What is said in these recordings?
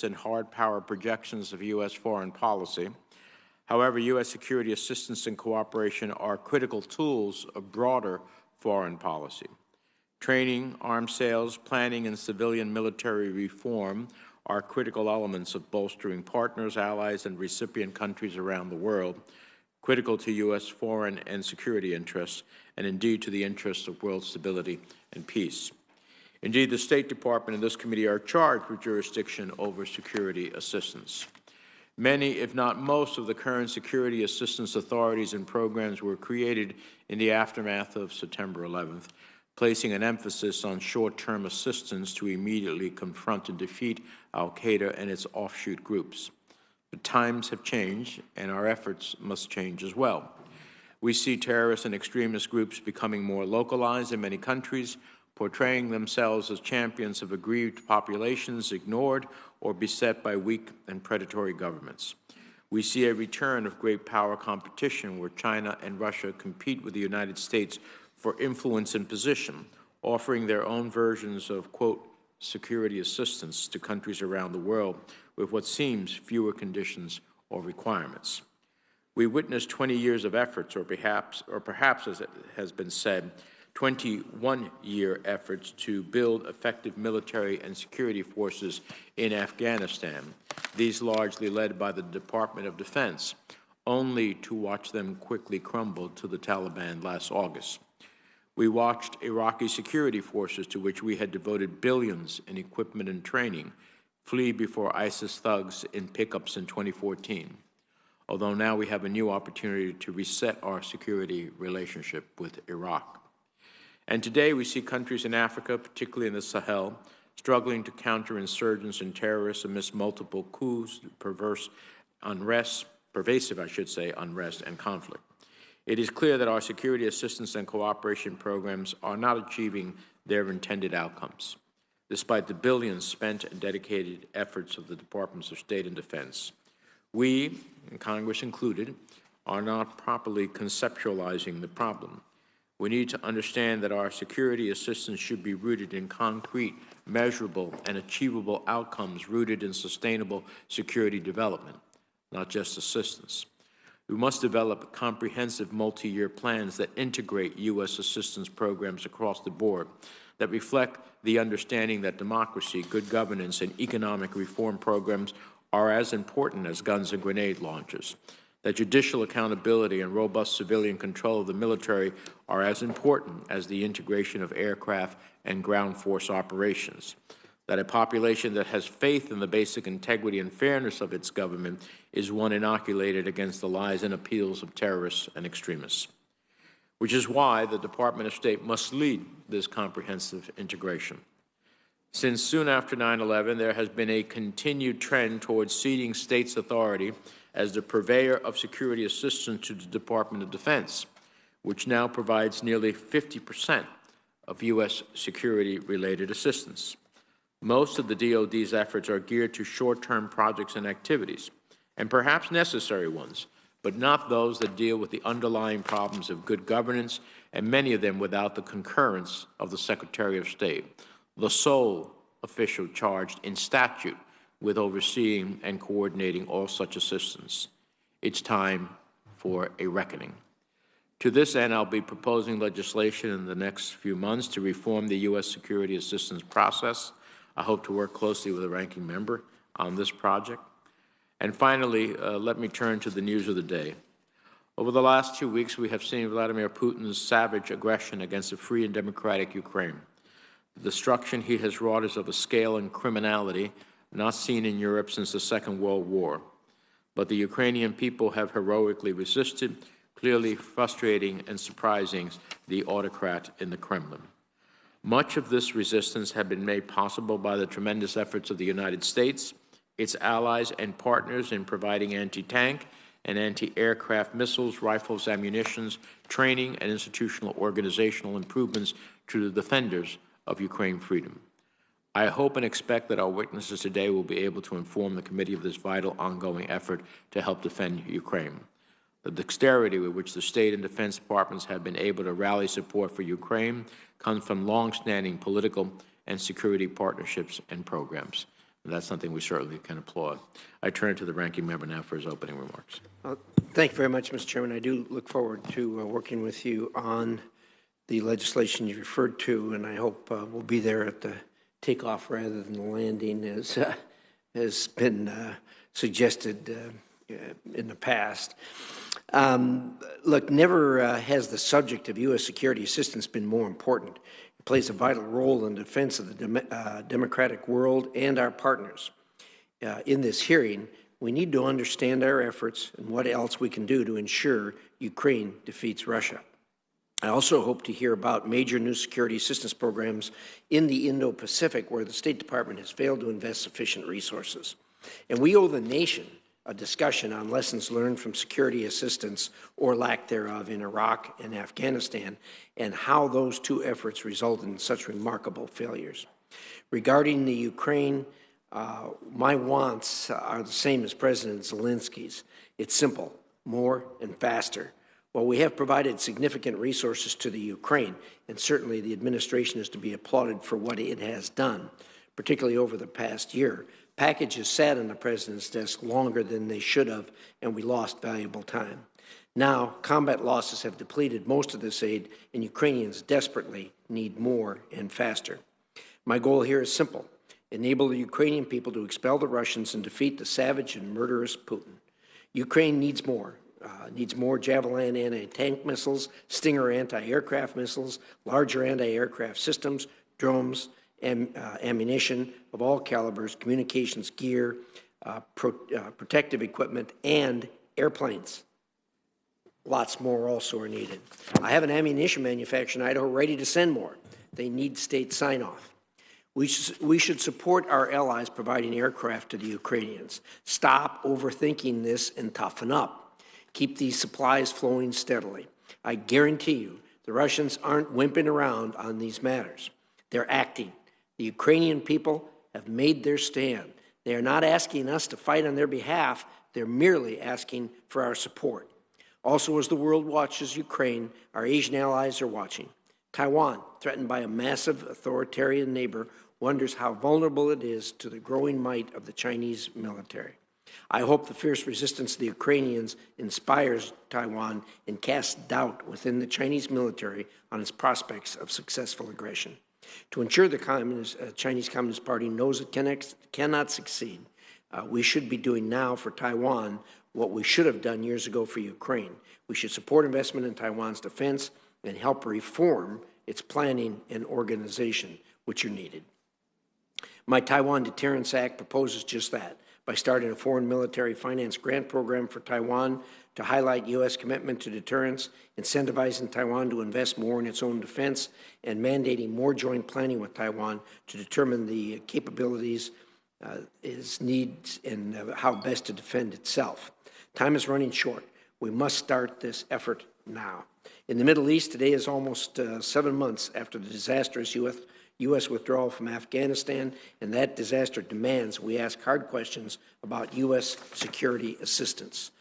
and hard power projections of U.S. foreign policy. However, U.S. security assistance and cooperation are critical tools of broader foreign policy. Training, arms sales, planning, and civilian military reform are critical elements of bolstering partners, allies, and recipient countries around the world, critical to U.S. foreign and security interests, and indeed to the interests of world stability and peace. Indeed, the State Department and this committee are charged with jurisdiction over security assistance. Many, if not most, of the current security assistance authorities and programs were created in the aftermath of September 11th, placing an emphasis on short-term assistance to immediately confront and defeat al-Qaeda and its offshoot groups. But times have changed, and our efforts must change as well. We see terrorist and extremist groups becoming more localized in many countries, portraying themselves as champions of aggrieved populations ignored or beset by weak and predatory governments. We see a return of great power competition where China and Russia compete with the United States for influence and position, offering their own versions of, quote, security assistance to countries around the world with what seems fewer conditions or requirements. We witnessed 20 years of efforts, or perhaps as it has been said, 21-year efforts to build effective military and security forces in Afghanistan, these largely led by the Department of Defense, only to watch them quickly crumble to the Taliban last August. We watched Iraqi security forces, to which we had devoted billions in equipment and training, flee before ISIS thugs in pickups in 2014, although now we have a new opportunity to reset our security relationship with Iraq. And today we see countries in Africa, particularly in the Sahel, struggling to counter insurgents and terrorists amidst multiple coups, pervasive unrest and conflict. It is clear that our security assistance and cooperation programs are not achieving their intended outcomes, despite the billions spent and dedicated efforts of the Departments of State and Defense. We, and Congress included, are not properly conceptualizing the problem. We need to understand that our security assistance should be rooted in concrete, measurable, and achievable outcomes rooted in sustainable security development, not just assistance. We must develop comprehensive multi-year plans that integrate U.S. assistance programs across the board, that reflect the understanding that democracy, good governance, and economic reform programs are as important as guns and grenade launchers, that judicial accountability and robust civilian control of the military are as important as the integration of aircraft and ground force operations, that a population that has faith in the basic integrity and fairness of its government is one inoculated against the lies and appeals of terrorists and extremists, which is why the Department of State must lead this comprehensive integration. Since soon after 9/11, there has been a continued trend towards ceding states' authority as the purveyor of security assistance to the Department of Defense, which now provides nearly 50% of U.S. security-related assistance. Most of the DoD's efforts are geared to short-term projects and activities, and perhaps necessary ones, but not those that deal with the underlying problems of good governance, and many of them without the concurrence of the Secretary of State, the sole official charged in statute with overseeing and coordinating all such assistance. It's time for a reckoning. To this end, I'll be proposing legislation in the next few months to reform the U.S. security assistance process. I hope to work closely with the ranking member on this project. And finally, let me turn to the news of the day. Over the last 2 weeks, we have seen Vladimir Putin's savage aggression against a free and democratic Ukraine. The destruction he has wrought is of a scale and criminality not seen in Europe since the Second World War. But the Ukrainian people have heroically resisted, clearly frustrating and surprising the autocrat in the Kremlin. Much of this resistance had been made possible by the tremendous efforts of the United States, its allies and partners in providing anti-tank and anti-aircraft missiles, rifles, ammunitions, training, and institutional organizational improvements to the defenders of Ukraine freedom. I hope and expect that our witnesses today will be able to inform the committee of this vital ongoing effort to help defend Ukraine. The dexterity with which the State and Defense Departments have been able to rally support for Ukraine comes from long-standing political and security partnerships and programs. and that's something we certainly can applaud. I turn to the ranking member now for his opening remarks. Thank you very much, Mr. Chairman. I do look forward to working with you on the legislation you referred to, and I hope we'll be there at the takeoff rather than the landing, as has been suggested in the past. Look, never has the subject of U.S. security assistance been more important. It plays a vital role in the defense of the democratic world and our partners. In this hearing, we need to understand our efforts and what else we can do to ensure Ukraine defeats Russia. I also hope to hear about major new security assistance programs in the Indo-Pacific where the State Department has failed to invest sufficient resources. And we owe the nation a discussion on lessons learned from security assistance or lack thereof in Iraq and Afghanistan and how those two efforts resulted in such remarkable failures. Regarding the Ukraine, my wants are the same as President Zelensky's. It's simple, more and faster. While we have provided significant resources to the Ukraine, and certainly the administration is to be applauded for what it has done, particularly over the past year, packages sat on the President's desk longer than they should have, and we lost valuable time. Now, combat losses have depleted most of this aid, and Ukrainians desperately need more and faster. My goal here is simple: enable the Ukrainian people to expel the Russians and defeat the savage and murderous Putin. Ukraine needs more. Needs more Javelin anti-tank missiles, Stinger anti-aircraft missiles, larger anti-aircraft systems, drones, ammunition of all calibers, communications gear, protective equipment, and airplanes. Lots more also are needed. I have an ammunition manufacturer in Idaho ready to send more. They need state sign-off. We should support our allies providing aircraft to the Ukrainians. Stop overthinking this and toughen up. Keep these supplies flowing steadily. I guarantee you the Russians aren't wimping around on these matters. They're acting. The Ukrainian people have made their stand. They are not asking us to fight on their behalf. They're merely asking for our support. Also, as the world watches Ukraine, our Asian allies are watching. Taiwan, threatened by a massive authoritarian neighbor, wonders how vulnerable it is to the growing might of the Chinese military. I hope the fierce resistance of the Ukrainians inspires Taiwan and casts doubt within the Chinese military on its prospects of successful aggression. To ensure the Chinese Communist Party knows it cannot succeed, we should be doing now for Taiwan what we should have done years ago for Ukraine. We should support investment in Taiwan's defense and help reform its planning and organization, which are needed. My Taiwan Deterrence Act proposes just that, by starting a foreign military finance grant program for Taiwan to highlight U.S. commitment to deterrence, incentivizing Taiwan to invest more in its own defense, and mandating more joint planning with Taiwan to determine the capabilities, its needs, and how best to defend itself. Time is running short. We must start this effort now. In the Middle East, today is almost 7 months after the disastrous U.S. withdrawal from Afghanistan, and that disaster demands we ask hard questions about U.S. security assistance.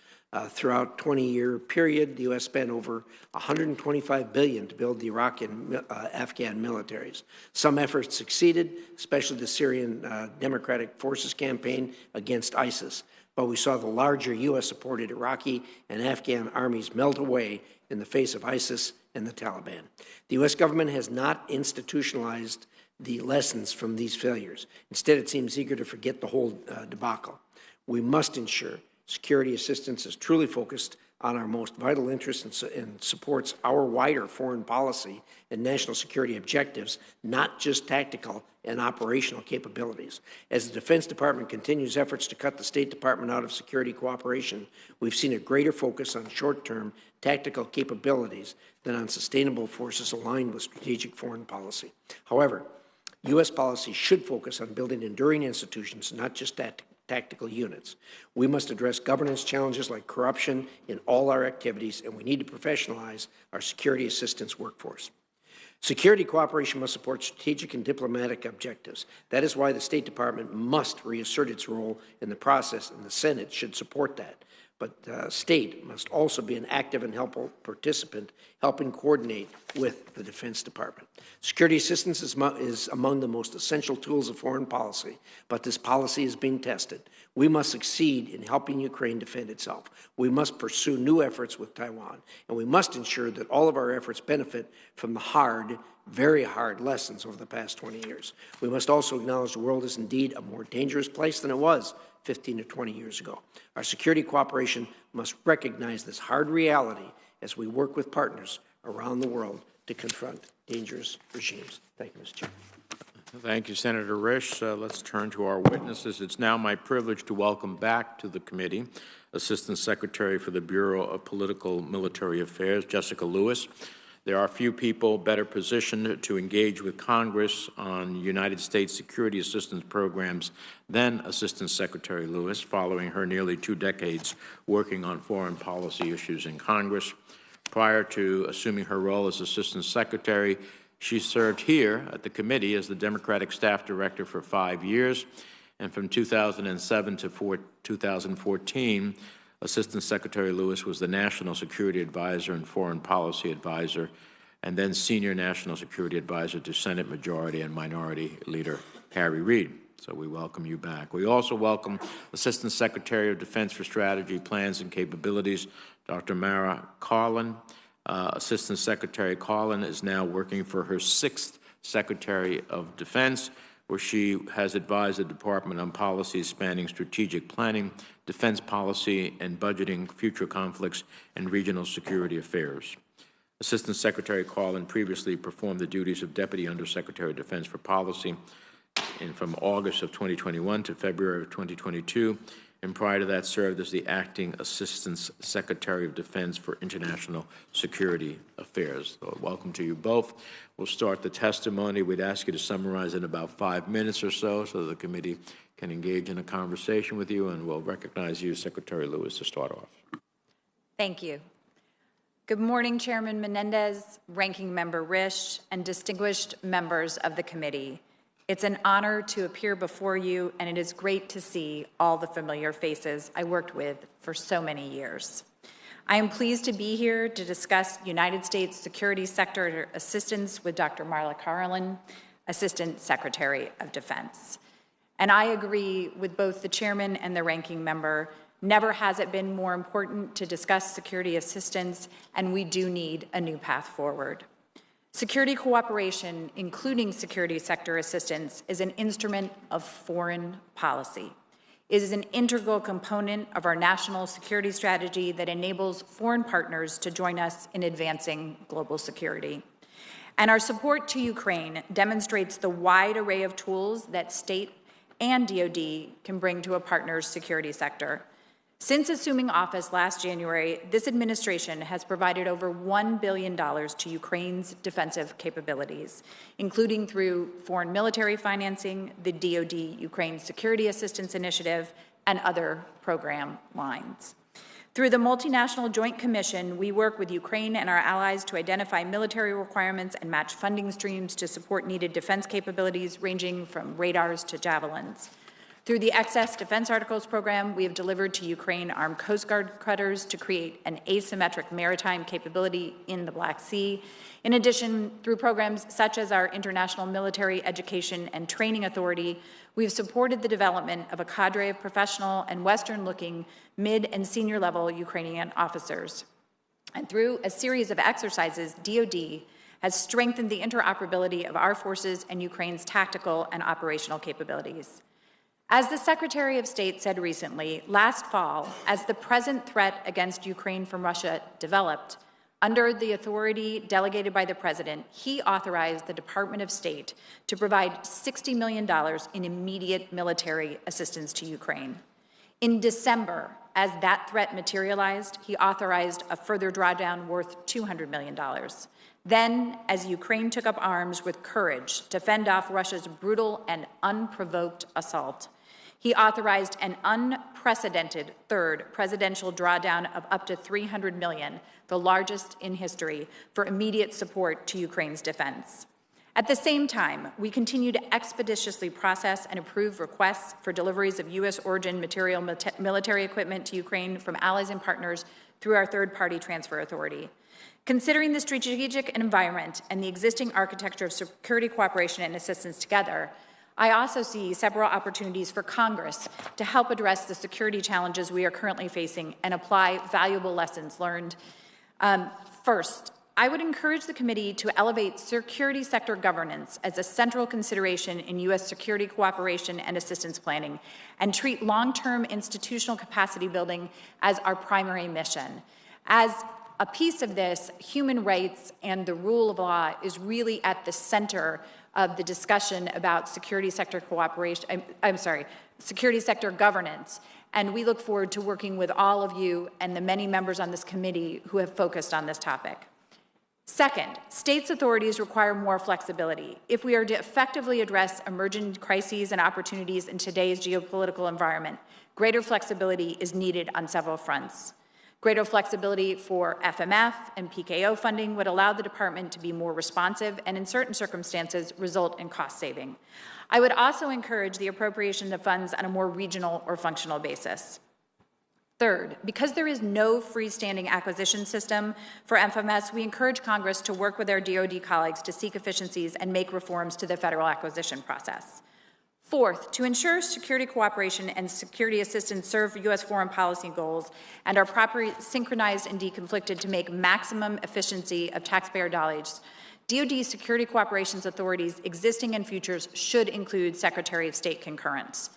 Throughout a 20-year period, the U.S. spent over $125 billion to build the Iraqi and Afghan militaries. Some efforts succeeded, especially the Syrian Democratic Forces campaign against ISIS, but we saw the larger U.S.-supported Iraqi and Afghan armies melt away in the face of ISIS and the Taliban. The U.S. government has not institutionalized the lessons from these failures. Instead, it seems eager to forget the whole debacle. We must ensure security assistance is truly focused on our most vital interests and supports our wider foreign policy and national security objectives, not just tactical and operational capabilities. As the Defense Department continues efforts to cut the State Department out of security cooperation, we've seen a greater focus on short-term tactical capabilities than on sustainable forces aligned with strategic foreign policy. However, U.S. policy should focus on building enduring institutions, not just tactical units. We must address governance challenges like corruption in all our activities, and we need to professionalize our security assistance workforce. Security cooperation must support strategic and diplomatic objectives. That is why the State Department must reassert its role in the process, and the Senate should support that. but state must also be an active and helpful participant, helping coordinate with the Defense Department. Security assistance is among the most essential tools of foreign policy, but this policy is being tested. We must succeed in helping Ukraine defend itself. We must pursue new efforts with Taiwan, and we must ensure that all of our efforts benefit from the hard, very hard lessons over the past 20 years. We must also acknowledge the world is indeed a more dangerous place than it was 15 to 20 years ago. Our security cooperation must recognize this hard reality as we work with partners around the world to confront dangerous regimes. Thank you, Mr. Chairman. Thank you, Senator Risch. Let's turn to our witnesses. It's now my privilege to welcome back to the committee Assistant Secretary for the Bureau of Political Military Affairs, Jessica Lewis. There are few people better positioned to engage with Congress on United States security assistance programs than Assistant Secretary Lewis, following her nearly 2 decades working on foreign policy issues in Congress. Prior to assuming her role as Assistant Secretary, she served here at the committee as the Democratic Staff Director for 5 years, and from 2007 to 2014, Assistant Secretary Lewis was the National Security Advisor and Foreign Policy Advisor, and then Senior National Security Advisor to Senate Majority and Minority Leader Harry Reid. So we welcome you back. We also welcome Assistant Secretary of Defense for Strategy, Plans, and Capabilities, Dr. Mara Karlin. Assistant Secretary Karlin is now working for her 6th Secretary of Defense, where she has advised the Department on policies spanning strategic planning, defense policy, and budgeting, future conflicts, and regional security affairs. Assistant Secretary Karlin previously performed the duties of Deputy Undersecretary of Defense for Policy from August of 2021 to February of 2022, and prior to that served as the Acting Assistant Secretary of Defense for International Security Affairs. So welcome to you both. We'll start the testimony. We'd ask you to summarize in about 5 minutes or so the committee can engage in a conversation with you, and we'll recognize you, Secretary Lewis, to start off. Thank you. Good morning, Chairman Menendez, Ranking Member Risch, and distinguished members of the committee. It's an honor to appear before you, and it is great to see all the familiar faces I worked with for so many years. I am pleased to be here to discuss United States security sector assistance with Dr. Mara Karlin, Assistant Secretary of Defense. And I agree with both the chairman and the ranking member. Never has it been more important to discuss security assistance, and we do need a new path forward. Security cooperation, including security sector assistance, is an instrument of foreign policy. It is an integral component of our national security strategy that enables foreign partners to join us in advancing global security. And our support to Ukraine demonstrates the wide array of tools that state and DoD can bring to a partner's security sector. Since assuming office last January, this administration has provided over $1 billion to Ukraine's defensive capabilities, including through foreign military financing, the DoD Ukraine Security Assistance Initiative, and other program lines. Through the Multinational Joint Commission, we work with Ukraine and our allies to identify military requirements and match funding streams to support needed defense capabilities ranging from radars to javelins. Through the Excess Defense Articles program, we have delivered to Ukraine armed Coast Guard cutters to create an asymmetric maritime capability in the Black Sea. In addition, through programs such as our International Military Education and Training Authority, we've supported the development of a cadre of professional and Western-looking mid- and senior-level Ukrainian officers. And through a series of exercises, DoD has strengthened the interoperability of our forces and Ukraine's tactical and operational capabilities. As the Secretary of State said recently, last fall, as the present threat against Ukraine from Russia developed, under the authority delegated by the President, he authorized the Department of State to provide $60 million in immediate military assistance to Ukraine. In December, as that threat materialized, he authorized a further drawdown worth $200 million. Then, as Ukraine took up arms with courage to fend off Russia's brutal and unprovoked assault, he authorized an unprecedented third presidential drawdown of up to $300 million, the largest in history, for immediate support to Ukraine's defense. At the same time, we continue to expeditiously process and approve requests for deliveries of U.S. origin material military equipment to Ukraine from allies and partners through our third-party transfer authority. Considering the strategic environment and the existing architecture of security cooperation and assistance together, I also see several opportunities for Congress to help address the security challenges we are currently facing and apply valuable lessons learned. First, I would encourage the committee to elevate security sector governance as a central consideration in U.S. security cooperation and assistance planning, and treat long-term institutional capacity building as our primary mission. As a piece of this, human rights and the rule of law is really at the center of the discussion about security sector cooperation, security sector governance. And we look forward to working with all of you and the many members on this committee who have focused on this topic. Second, states' authorities require more flexibility. If we are to effectively address emerging crises and opportunities in today's geopolitical environment, greater flexibility is needed on several fronts. Greater flexibility for FMF and PKO funding would allow the department to be more responsive and, in certain circumstances, result in cost saving. I would also encourage the appropriation of funds on a more regional or functional basis. Third, because there is no freestanding acquisition system for FMS, we encourage Congress to work with our DoD colleagues to seek efficiencies and make reforms to the federal acquisition process. Fourth, to ensure security cooperation and security assistance serve U.S. foreign policy goals and are properly synchronized and deconflicted to make maximum efficiency of taxpayer dollars, DoD security cooperation authorities, existing and futures, should include Secretary of State concurrence.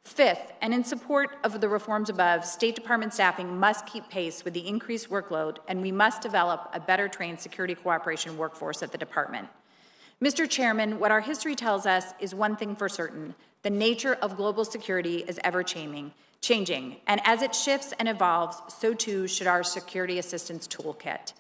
Fifth, and in support of the reforms above, State Department staffing must keep pace with the increased workload, and we must develop a better trained security cooperation workforce at the department. Mr. Chairman, what our history tells us is one thing for certain: the nature of global security is ever changing, and as it shifts and evolves, so too should our security assistance toolkit.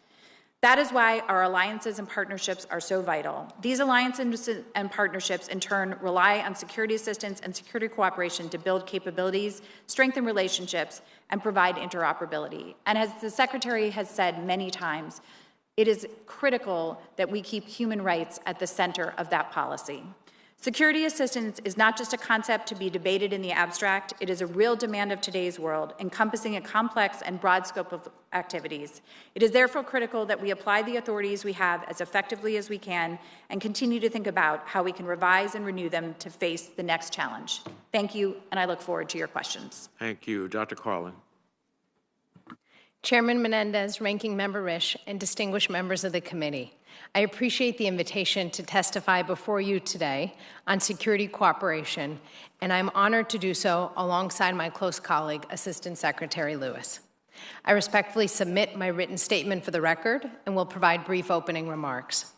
That is why our alliances and partnerships are so vital. These alliances and partnerships, in turn, rely on security assistance and security cooperation to build capabilities, strengthen relationships, and provide interoperability. And as the Secretary has said many times, it is critical that we keep human rights at the center of that policy. Security assistance is not just a concept to be debated in the abstract. It is a real demand of today's world, encompassing a complex and broad scope of activities. It is therefore critical that we apply the authorities we have as effectively as we can and continue to think about how we can revise and renew them to face the next challenge. Thank you, and I look forward to your questions. Thank you. Dr. Carlin. Chairman Menendez, Ranking Member Risch, and distinguished members of the committee, I appreciate the invitation to testify before you today on security cooperation, and I'm honored to do so alongside my close colleague, Assistant Secretary Lewis. I respectfully submit my written statement for the record and will provide brief opening remarks.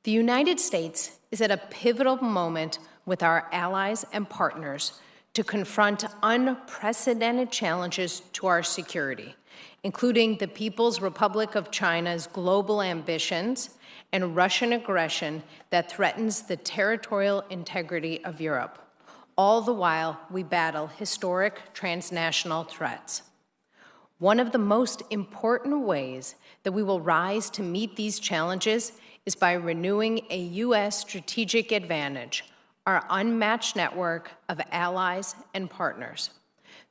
The United States is at a pivotal moment with our allies and partners to confront unprecedented challenges to our security, including the People's Republic of China's global ambitions and Russian aggression that threatens the territorial integrity of Europe. All the while, we battle historic transnational threats. One of the most important ways that we will rise to meet these challenges is by renewing a U.S. strategic advantage, our unmatched network of allies and partners.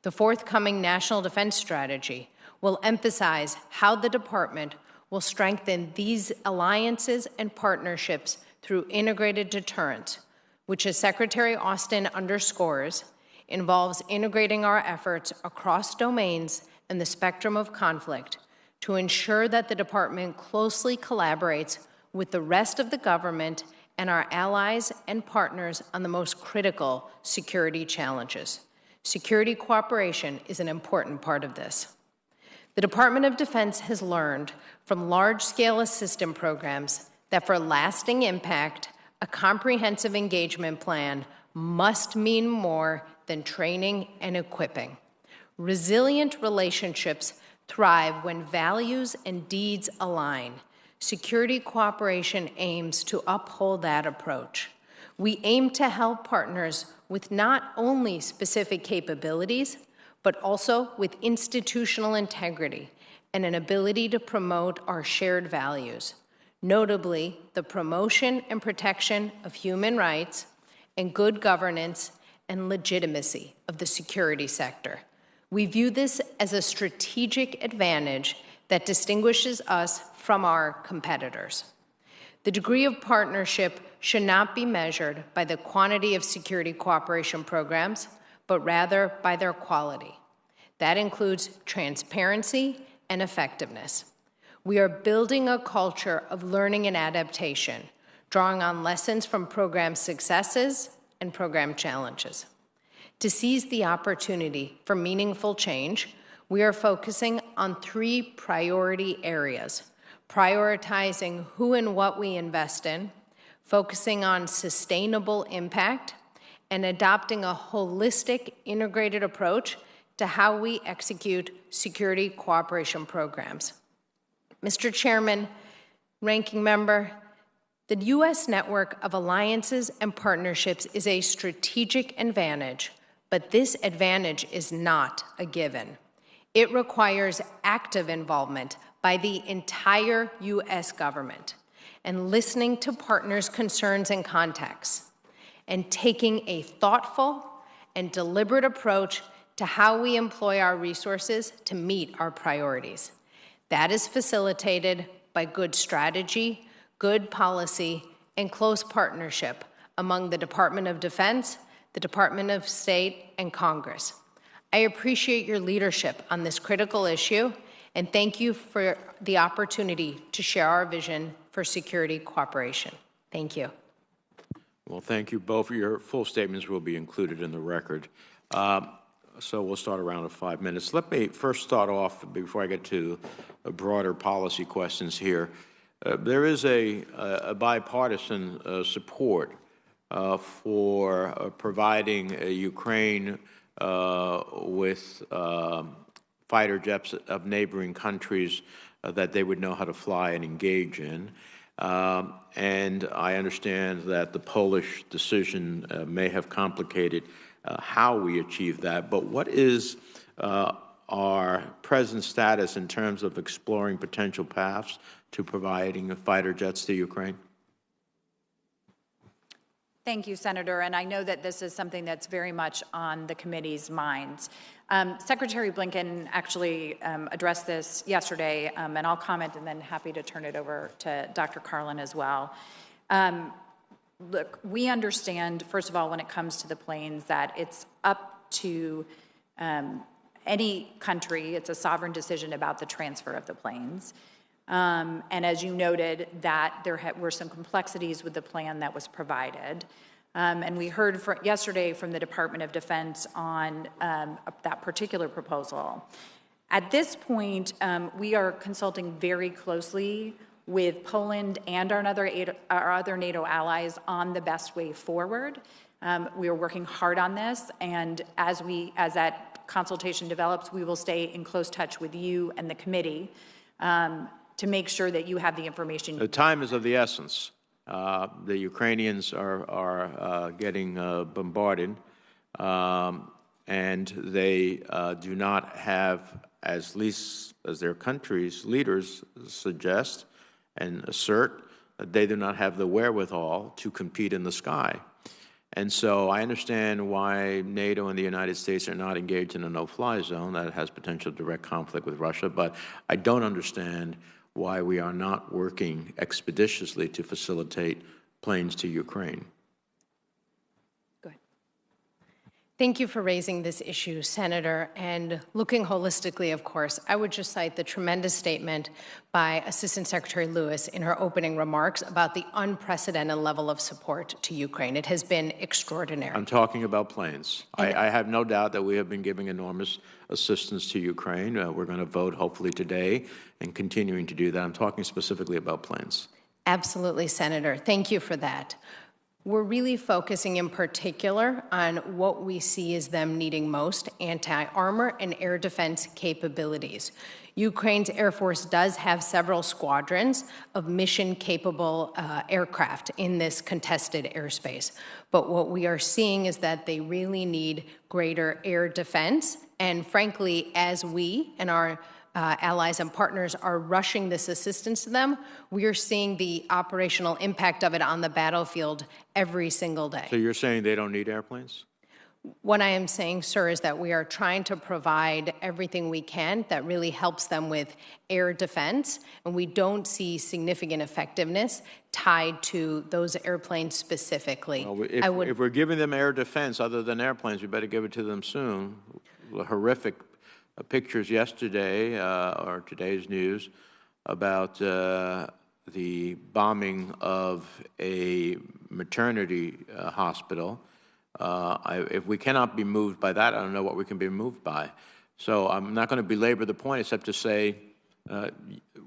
The forthcoming National Defense Strategy will emphasize how the department will strengthen these alliances and partnerships through integrated deterrence, which, as Secretary Austin underscores, involves integrating our efforts across domains and the spectrum of conflict to ensure that the department closely collaborates with the rest of the government and our allies and partners on the most critical security challenges. Security cooperation is an important part of this. The Department of Defense has learned from large-scale assistance programs that for lasting impact, a comprehensive engagement plan must mean more than training and equipping. Resilient relationships thrive when values and deeds align. Security cooperation aims to uphold that approach. We aim to help partners with not only specific capabilities, but also with institutional integrity and an ability to promote our shared values. notably the promotion and protection of human rights and good governance and legitimacy of the security sector. We view this as a strategic advantage that distinguishes us from our competitors. The degree of partnership should not be measured by the quantity of security cooperation programs, but rather by their quality. That includes transparency and effectiveness. We are building a culture of learning and adaptation, drawing on lessons from program successes and program challenges. To seize the opportunity for meaningful change, we are focusing on 3 priority areas: prioritizing who and what we invest in, focusing on sustainable impact, and adopting a holistic, integrated approach to how we execute security cooperation programs. Mr. Chairman, Ranking Member, the U.S. network of alliances and partnerships is a strategic advantage, but this advantage is not a given. It requires active involvement by the entire U.S. government and listening to partners' concerns and contexts, and taking a thoughtful and deliberate approach to how we employ our resources to meet our priorities. That is facilitated by good strategy, good policy, and close partnership among the Department of Defense, the Department of State, and Congress. I appreciate your leadership on this critical issue, and thank you for the opportunity to share our vision for security cooperation. Thank you. Well, thank you both. Your full statements will be included in the record. So we'll start around at 5 minutes. Let me first start off, before I get to broader policy questions here. There is a bipartisan support for providing Ukraine with fighter jets of neighboring countries that they would know how to fly and engage in. And I understand that the Polish decision may have complicated how we achieve that. But what is our present status in terms of exploring potential paths to providing fighter jets to Ukraine? Thank you, Senator. And I know that this is something that's very much on the committee's minds. Secretary Blinken actually addressed this yesterday, and I'll comment and then happy to turn it over to Dr. Carlin as well. Look, we understand, first of all, when it comes to the planes, that it's up to any country, it's a sovereign decision about the transfer of the planes. And as you noted, that there were some complexities with the plan that was provided. And we heard yesterday from the Department of Defense on that particular proposal. At this point, we are consulting very closely with Poland and our other NATO allies on the best way forward. We are working hard on this, and as that consultation develops, we will stay in close touch with you and the committee to make sure that you have the information. The time is of the essence. The Ukrainians are getting bombarded, and they do not have, as least as their country's leaders suggest and assert, that they do not have the wherewithal to compete in the sky. And so I understand why NATO and the United States are not engaged in a no-fly zone that has potential direct conflict with Russia, but I don't understand why we are not working expeditiously to facilitate planes to Ukraine. Go ahead. Thank you for raising this issue, Senator. And looking holistically, of course, I would just cite the tremendous statement by Assistant Secretary Lewis in her opening remarks about the unprecedented level of support to Ukraine. It has been extraordinary. I'm talking about planes. I have no doubt that we have been giving enormous assistance to Ukraine. We're going to vote hopefully today and continuing to do that. I'm talking specifically about planes. Absolutely, Senator. Thank you for that. We're really focusing in particular on what we see as them needing most, anti-armor and air defense capabilities. Ukraine's Air Force does have several squadrons of mission-capable aircraft in this contested airspace. But what we are seeing is that they really need greater air defense. And frankly, as we and our allies and partners are rushing this assistance to them, we are seeing the operational impact of it on the battlefield every single day. So you're saying they don't need airplanes? What I am saying, sir, is that we are trying to provide everything we can that really helps them with air defense, and we don't see significant effectiveness tied to those airplanes specifically. Well, if we're giving them air defense other than airplanes, we better give it to them soon. The horrific pictures yesterday, or today's news, about the bombing of a maternity hospital. If we cannot be moved by that, I don't know what we can be moved by. So I'm not going to belabor the point except to say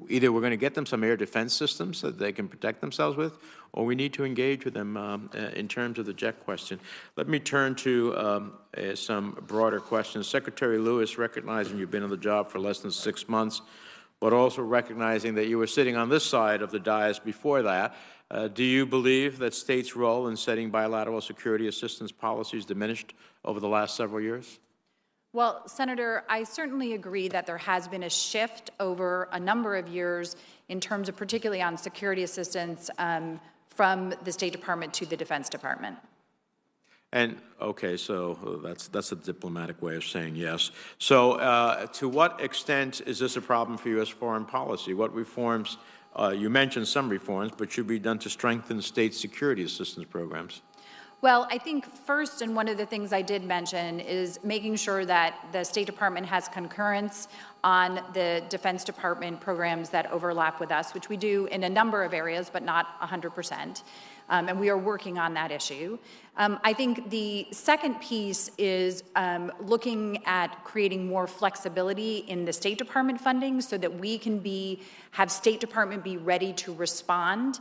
either we're going to get them some air defense systems that they can protect themselves with, or we need to engage with them in terms of the jet question. Let me turn to some broader questions. Secretary Lewis, recognizing you've been on the job for less than 6 months, but also recognizing that you were sitting on this side of the dais before that, do you believe that states' role in setting bilateral security assistance policies diminished over the last several years? Well, Senator, I certainly agree that there has been a shift over a number of years in terms of particularly on security assistance from the State Department to the Defense Department. And, okay, so that's a diplomatic way of saying yes. So to what extent is this a problem for U.S. foreign policy? What reforms, you mentioned some reforms, but should be done to strengthen state security assistance programs? Well, I think first, and one of the things I did mention, is making sure that the State Department has concurrence on the Defense Department programs that overlap with us, which we do in a number of areas, but not 100%. And we are working on that issue. I think the second piece is looking at creating more flexibility in the State Department funding so that we can have State Department be ready to respond.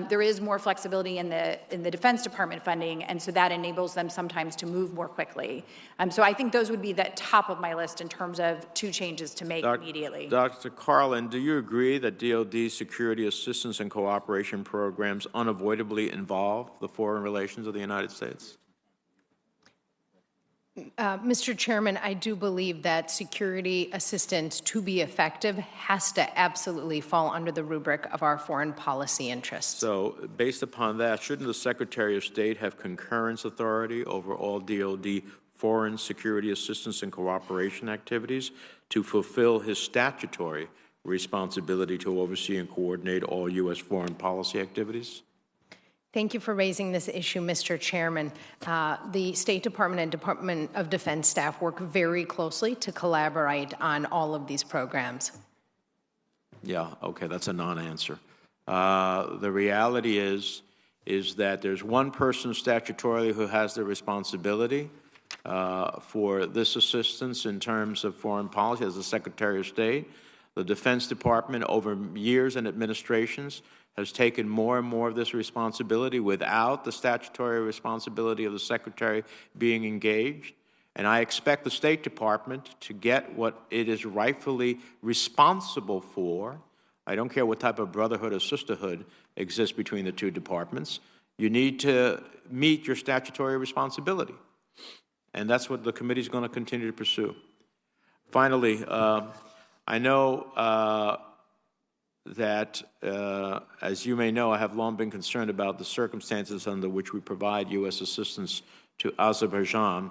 There is more flexibility in the Defense Department funding, and so that enables them sometimes to move more quickly. So I think those would be the top of my list in terms of two changes to make immediately. Dr. Carlin, do you agree that DoD security assistance and cooperation programs unavoidably involve the foreign relations of the United States? Mr. Chairman, I do believe that security assistance, to be effective, has to absolutely fall under the rubric of our foreign policy interests. So, based upon that, shouldn't the Secretary of State have concurrence authority over all DoD foreign security assistance and cooperation activities to fulfill his statutory responsibility to oversee and coordinate all U.S. foreign policy activities? Thank you for raising this issue, Mr. Chairman. The State Department and Department of Defense staff work very closely to collaborate on all of these programs. Yeah, okay, that's a non-answer. The reality is that there's one person statutorily who has the responsibility for this assistance in terms of foreign policy as the Secretary of State. The Defense Department, over years and administrations, has taken more and more of this responsibility without the statutory responsibility of the Secretary being engaged. And I expect the State Department to get what it is rightfully responsible for. I don't care what type of brotherhood or sisterhood exists between the two departments. You need to meet your statutory responsibility. And that's what the committee is going to continue to pursue. Finally, I know that, as you may know, I have long been concerned about the circumstances under which we provide U.S. assistance to Azerbaijan.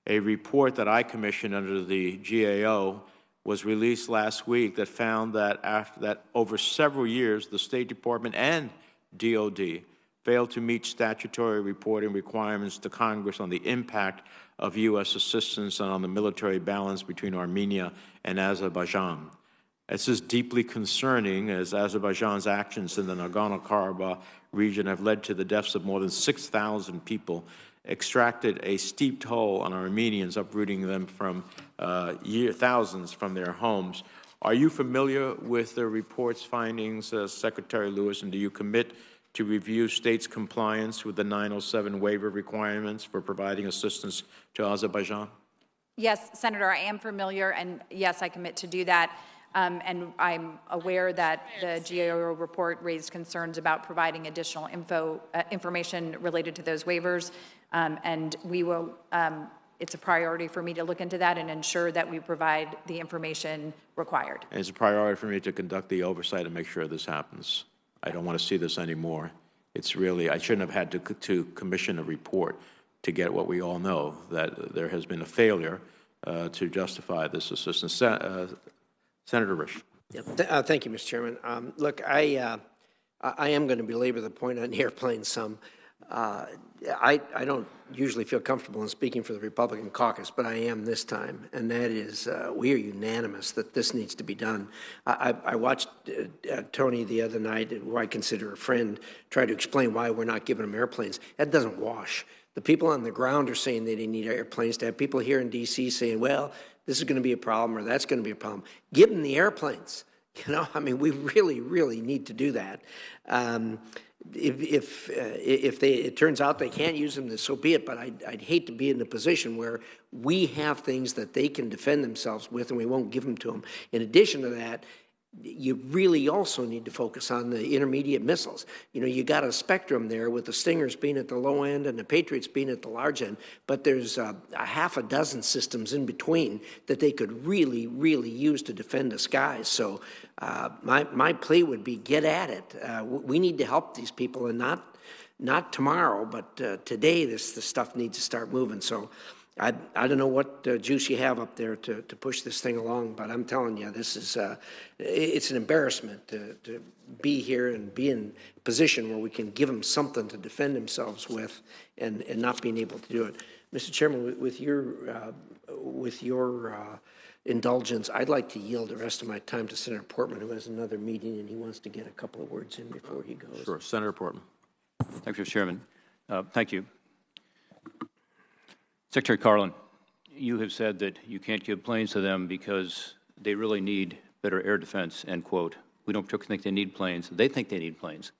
A report that I commissioned under the GAO was released last week that found that over several years, the State Department and DoD failed to meet statutory reporting requirements to Congress on the impact of U.S. assistance and on the military balance between Armenia and Azerbaijan. This is deeply concerning, as Azerbaijan's actions in the Nagorno-Karabakh region have led to the deaths of more than 6,000 people, extracted a steep toll on Armenians, uprooting them from thousands from their homes. Are you familiar with the report's findings, Secretary Lewis, and do you commit to review states' compliance with the 907 waiver requirements for providing assistance to Azerbaijan? Yes, Senator, I am familiar, and yes, I commit to do that. And I'm aware that the GAO report raised concerns about providing additional information related to those waivers, and we will it's a priority for me to look into that and ensure that we provide the information required. And it's a priority for me to conduct the oversight and make sure this happens. I don't want to see this anymore. It's really, I shouldn't have had to commission a report to get what we all know, that there has been a failure to justify this assistance. Senator Risch. Yeah, thank you, Mr. Chairman. Look, I am going to belabor the point on airplanes some. I don't usually feel comfortable in speaking for the Republican caucus, but I am this time, and that is we are unanimous that this needs to be done. I watched Tony the other night, who I consider a friend, try to explain why we're not giving them airplanes. That doesn't wash. The people on the ground are saying they didn't need airplanes. To have people here in D.C. saying, well, this is going to be a problem or that's going to be a problem. Give them the airplanes. You know, I mean, we really, really need to do that. If it turns out they can't use them, then so be it. But I'd hate to be in a position where we have things that they can defend themselves with and we won't give them to them. In addition to that, you really also need to focus on the intermediate missiles. You know, you got a spectrum there with the Stingers being at the low end and the Patriots being at the large end, but there's a half a dozen systems in between that they could really, really use to defend the skies. So my plea would be get at it. We need to help these people, and not tomorrow, but today this stuff needs to start moving. So I don't know what juice you have up there to push this thing along, but I'm telling you, this is it's an embarrassment to be here and be in a position where we can give them something to defend themselves with, and not being able to do it. Mr. Chairman, with your indulgence, I'd like to yield the rest of my time to Senator Portman, who has another meeting and he wants to get a couple of words in before he goes. Sure, Senator Portman. Thank you, Mr. Chairman. Thank you. Secretary Carlin, you have said that you can't give planes to them because they really need better air defense, end quote. We don't particularly think they need planes. They think they need planes.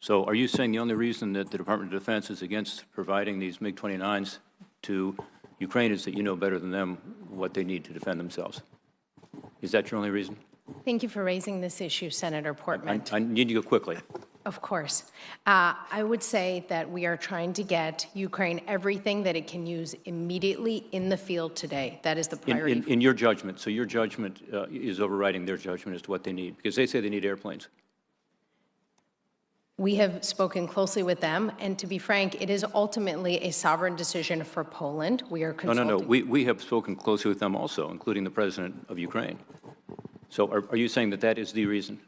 So are you saying the only reason that the Department of Defense is against providing these MiG-29s to Ukraine is that you know better than them what they need to defend themselves? Is that your only reason? Thank you for raising this issue, Senator Portman. I need to go quickly. Of course. I would say that we are trying to get Ukraine everything that it can use immediately in the field today. That is the priority. In your judgment, so your judgment is overriding their judgment as to what they need, because they say they need airplanes. We have spoken closely with them, and to be frank, it is ultimately a sovereign decision for Poland. We are consulting. No. We have spoken closely with them also, including the President of Ukraine. So are you saying that that is the reason?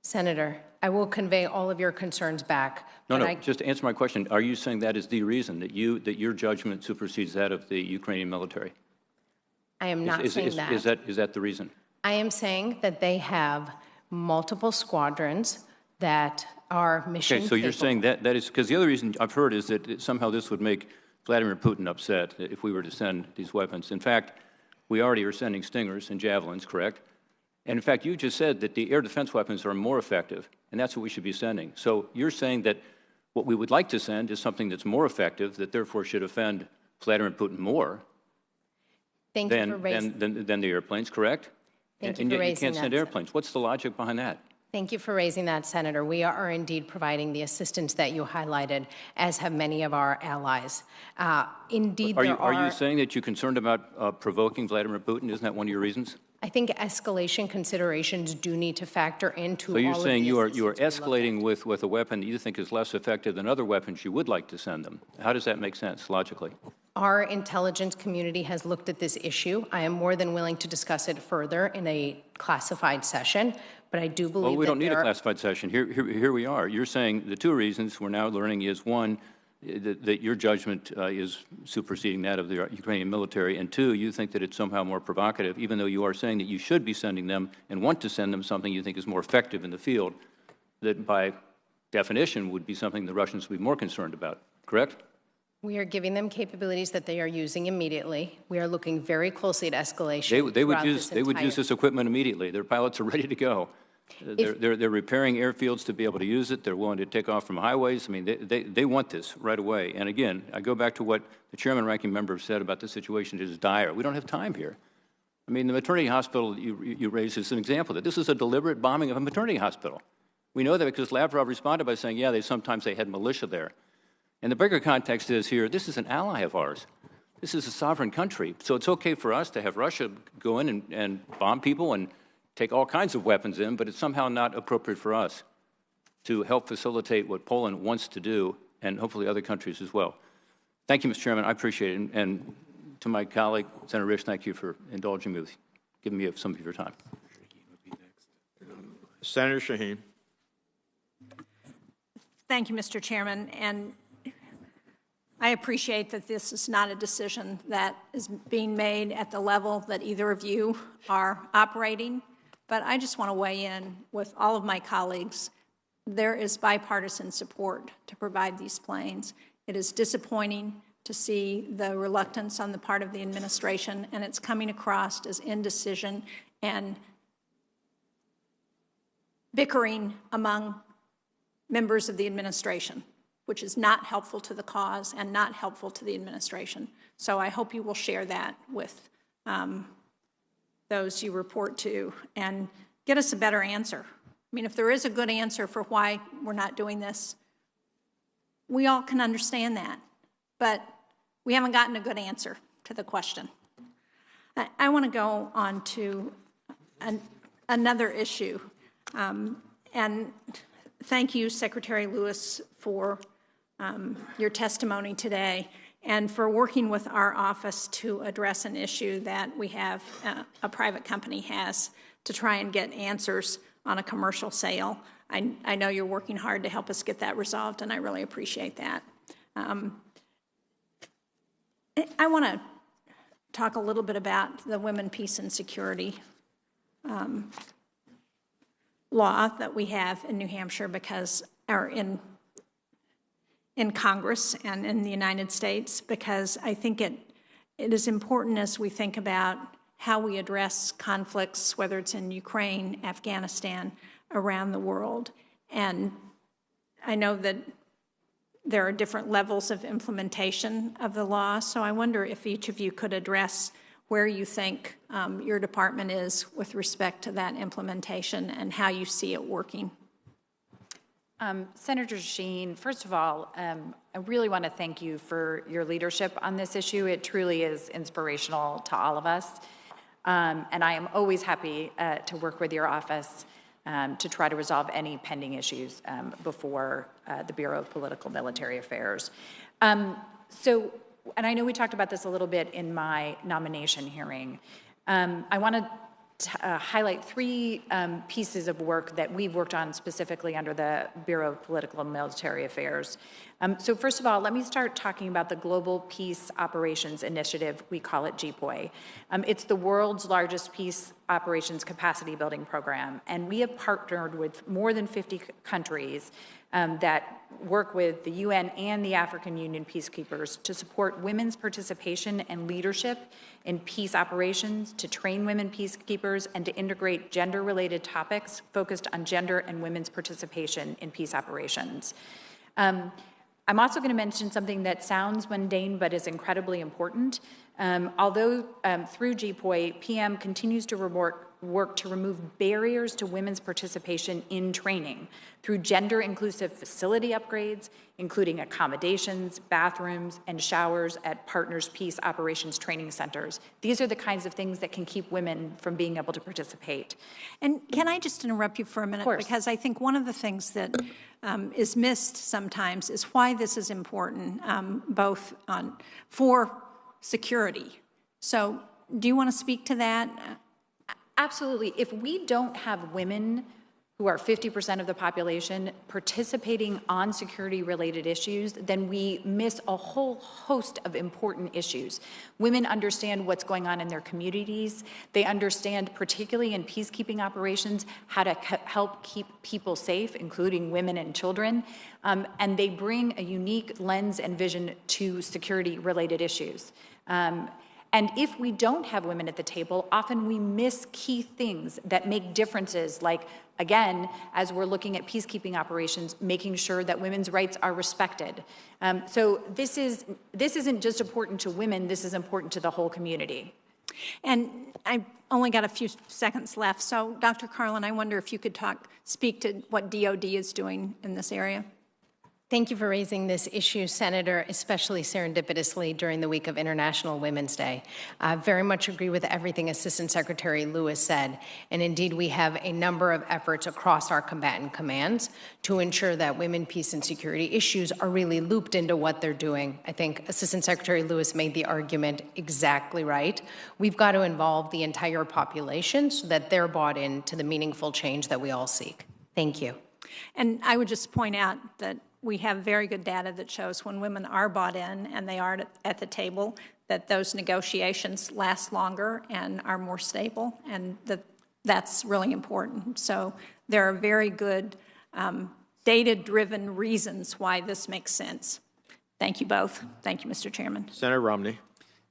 Senator, I will convey all of your concerns back. No, just answer my question. Are you saying that is the reason, that your judgment supersedes that of the Ukrainian military? I am not saying that. Is that the reason? I am saying that they have multiple squadrons that are mission Okay, so you're saying that is, because the other reason I've heard is that somehow this would make Vladimir Putin upset if we were to send these weapons. In fact, we already are sending Stingers and Javelins, correct? And in fact, you just said that the air defense weapons are more effective, and that's what we should be sending. So you're saying that what we would like to send is something that's more effective, that therefore should offend Vladimir Putin more than the airplanes, correct? Thank and you for yet you raising can't that, send airplanes. What's the logic behind that? Thank you for raising that, Senator. We are indeed providing the assistance that you highlighted, as have many of our allies. Indeed, are you saying that you're concerned about provoking Vladimir Putin? Isn't that one of your reasons? I think escalation considerations do need to factor into. So you're all saying of you are escalating with a weapon that you think is less effective than other weapons you would like to send them. How does that make sense logically? Our intelligence community has looked at this issue. I am more than willing to discuss it further in a classified session, but I do believe well, we don't need a classified session. Here we are. You're saying the two reasons we're now learning is, one, that your judgment is superseding that of the Ukrainian military, and two, you think that it's somehow more provocative, even though you are saying that you should be sending them and want to send them something you think is more effective in the field, that by definition would be something the Russians would be more concerned about, correct? We are giving them capabilities that they are using immediately. We are looking very closely at escalation. They would use this equipment immediately. Their pilots are ready to go. They're repairing airfields to be able to use it. They're willing to take off from highways. I mean, they want this right away. And again, I go back to what the chairman and ranking member said about the situation. It is dire. We don't have time here. I mean, the maternity hospital you raised is an example that this is a deliberate bombing of a maternity hospital. We know that because Lavrov responded by saying, yeah, sometimes they had militia there. And the bigger context is here, this is an ally of ours. This is a sovereign country, so it's okay for us to have Russia go in and bomb people and take all kinds of weapons in, but it's somehow not appropriate for us to help facilitate what Poland wants to do, and hopefully other countries as well. Thank you, Mr. Chairman. I appreciate it. And to my colleague, Senator Risch, thank you for indulging me with giving me some of your time. Senator Shaheen. Thank you, Mr. Chairman. And I appreciate that this is not a decision that is being made at the level that either of you are operating. But I just want to weigh in with all of my colleagues. There is bipartisan support to provide these planes. It is disappointing to see the reluctance on the part of the administration, and it's coming across as indecision and bickering among members of the administration, which is not helpful to the cause and not helpful to the administration. So I hope you will share that with those you report to and get us a better answer. I mean, if there is a good answer for why we're not doing this, we all can understand that, but we haven't gotten a good answer to the question. I want to go on to another issue, and thank you, Secretary Lewis, for your testimony today and for working with our office to address an issue that we have, a private company has, to try and get answers on a commercial sale. I know you're working hard to help us get that resolved, and I really appreciate that. I want to talk a little bit about the Women, Peace, and Security law that we have in New Hampshire or in Congress and in the United States, because I think it is important as we think about how we address conflicts, whether it's in Ukraine, Afghanistan, around the world. And I know that there are different levels of implementation of the law, so I wonder if each of you could address where you think your department is with respect to that implementation and how you see it working. Senator Sheen, first of all, I really want to thank you for your leadership on this issue. It truly is inspirational to all of us. And I am always happy to work with your office to try to resolve any pending issues before the Bureau of Political Military Affairs. And I know we talked about this a little bit in my nomination hearing. I want to highlight three pieces of work that we've worked on specifically under the Bureau of Political and Military Affairs. So first of all, let me start talking about the Global Peace Operations Initiative. We call it GPOI. It's the world's largest peace operations capacity building program, and we have partnered with more than 50 countries that work with the UN and the African Union peacekeepers to support women's participation and leadership in peace operations, to train women peacekeepers, and to integrate gender-related topics focused on gender and women's participation in peace operations. I'm also going to mention something that sounds mundane but is incredibly important. Although through GPOI, PM continues to work to remove barriers to women's participation in training through gender-inclusive facility upgrades, including accommodations, bathrooms, and showers at partners' peace operations training centers. These are the kinds of things that can keep women from being able to participate. And can I just interrupt you for a minute? Of course. Because I think one of the things that is missed sometimes is why this is important, both for security. So do you want to speak to that? Absolutely. If we don't have women who are 50% of the population participating on security-related issues, then we miss a whole host of important issues. Women understand what's going on in their communities. They understand, particularly in peacekeeping operations, how to help keep people safe, including women and children. And they bring a unique lens and vision to security-related issues. And if we don't have women at the table, often we miss key things that make differences, like, again, as we're looking at peacekeeping operations, making sure that women's rights are respected. So this isn't just important to women, this is important to the whole community. And I've only got a few seconds left, so Dr. Carlin, I wonder if you could speak to what DOD is doing in this area. Thank you for raising this issue, Senator, especially serendipitously during the week of International Women's Day. I very much agree with everything Assistant Secretary Lewis said, and indeed we have a number of efforts across our combatant commands to ensure that women, peace, and security issues are really looped into what they're doing. I think Assistant Secretary Lewis made the argument exactly right. We've got to involve the entire population so that they're bought into the meaningful change that we all seek. Thank you. And I would just point out that we have very good data that shows when women are bought in and they are at the table, that those negotiations last longer and are more stable, and that's really important. So there are very good data-driven reasons why this makes sense. Thank you both. Thank you, Mr. Chairman. Senator Romney.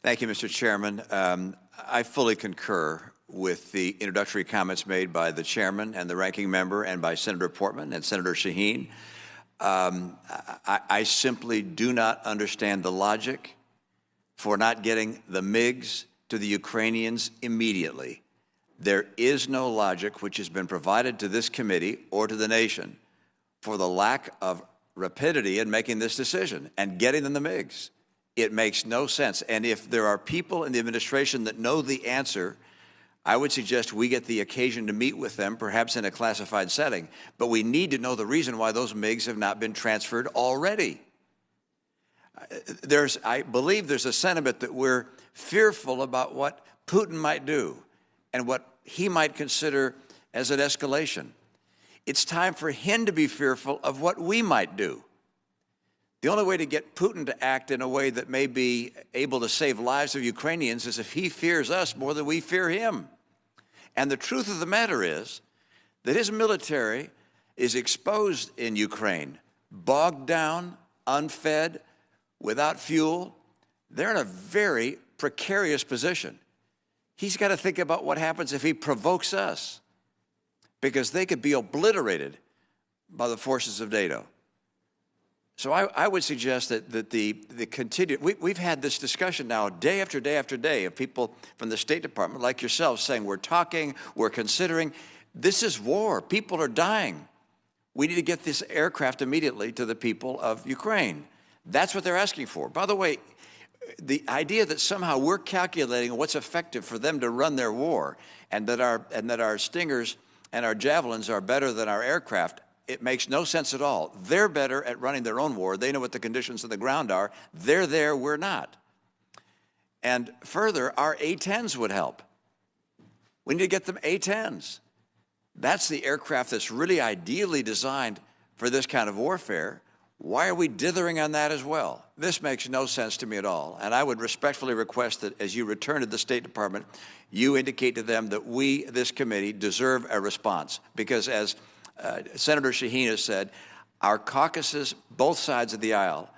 Thank you, Mr. Chairman. I fully concur with the introductory comments made by the chairman and the ranking member and by Senator Portman and Senator Shaheen. I simply do not understand the logic for not getting the MiGs to the Ukrainians immediately. There is no logic which has been provided to this committee or to the nation for the lack of rapidity in making this decision and getting them the MiGs. It makes no sense. And if there are people in the administration that know the answer, I would suggest we get the occasion to meet with them, perhaps in a classified setting. But we need to know the reason why those MiGs have not been transferred already. I believe there's a sentiment that we're fearful about what Putin might do and what he might consider as an escalation. It's time for him to be fearful of what we might do. The only way to get Putin to act in a way that may be able to save lives of Ukrainians is if he fears us more than we fear him. And the truth of the matter is that his military is exposed in Ukraine, bogged down, unfed, without fuel. They're in a very precarious position. He's got to think about what happens if he provokes us, because they could be obliterated by the forces of NATO. So I would suggest that the continued, we've had this discussion now day after day after day of people from the State Department like yourselves saying we're talking, we're considering. This is war. People are dying. We need to get this aircraft immediately to the people of Ukraine. That's what they're asking for. By the way, the idea that somehow we're calculating what's effective for them to run their war and that our Stingers and our Javelins are better than our aircraft, it makes no sense at all. They're better at running their own war. They know what the conditions of the ground are. They're there, we're not. And further, our A-10s would help. We need to get them A-10s. That's the aircraft that's really ideally designed for this kind of warfare. Why are we dithering on that as well? This makes no sense to me at all. And I would respectfully request that as you return to the State Department, you indicate to them that we, this committee, deserve a response. Because as Senator Shaheen has said, our caucuses, both sides of the aisle,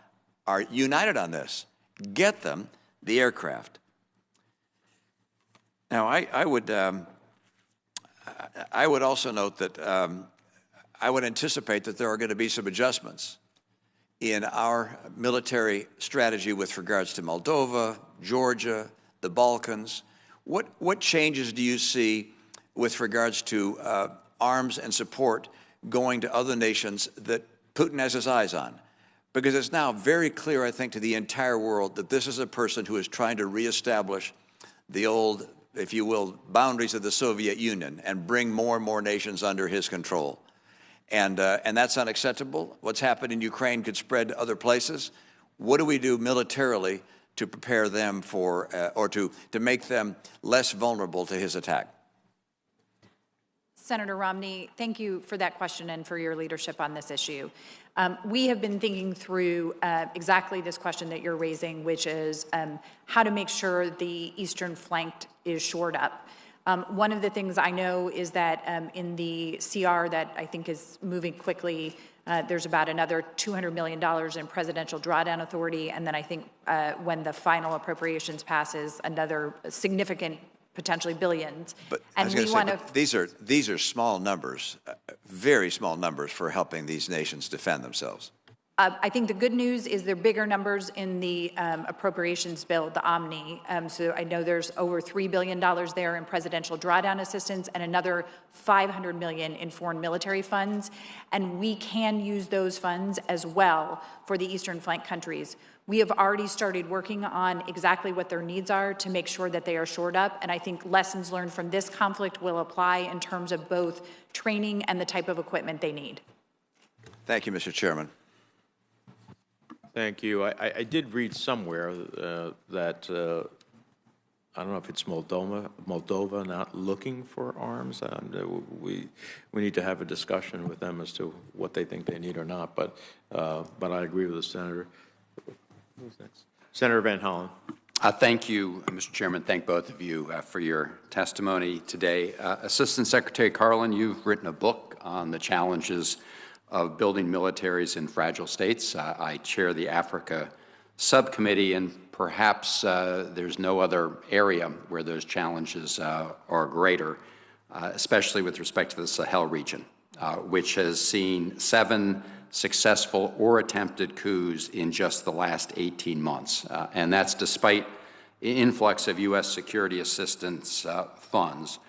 are united on this. Get them the aircraft. Now, I would also note that I would anticipate that there are going to be some adjustments in our military strategy with regards to Moldova, Georgia, the Balkans. What changes do you see with regards to arms and support going to other nations that Putin has his eyes on? Because it's now very clear, I think, to the entire world that this is a person who is trying to reestablish the old, if you will, boundaries of the Soviet Union and bring more and more nations under his control. And that's unacceptable. What's happened in Ukraine could spread to other places. What do we do militarily to prepare them for, or to make them less vulnerable to his attack? Senator Romney, thank you for that question and for your leadership on this issue. We have been thinking through exactly this question that you're raising, which is how to make sure the eastern flank is shored up. One of the things I know is that in the CR that I think is moving quickly, there's about another $200 million in presidential drawdown authority, and then I think when the final appropriations passes, another significant, potentially billions. But and we want to. These are small numbers, very small numbers for helping these nations defend themselves. I think the good news is there are bigger numbers in the appropriations bill, the Omni. So I know there's over $3 billion there in presidential drawdown assistance and another $500 million in foreign military funds. And we can use those funds as well for the Eastern Flank countries. We have already started working on exactly what their needs are to make sure that they are shored up. And I think lessons learned from this conflict will apply in terms of both training and the type of equipment they need. Thank you, Mr. Chairman. Thank you. I did read somewhere that, I don't know if it's Moldova not looking for arms. We need to have a discussion with them as to what they think they need or not. But I agree with the senator. Who's next? Senator Van Hollen. Thank you, Mr. Chairman. Thank both of you for your testimony today. Assistant Secretary Carlin, you've written a book on the challenges of building militaries in fragile states. I chair the Africa subcommittee, and perhaps there's no other area where those challenges are greater, especially with respect to the Sahel region, which has seen 7 successful or attempted coups in just the last 18 months. And that's despite the influx of U.S. security assistance funds.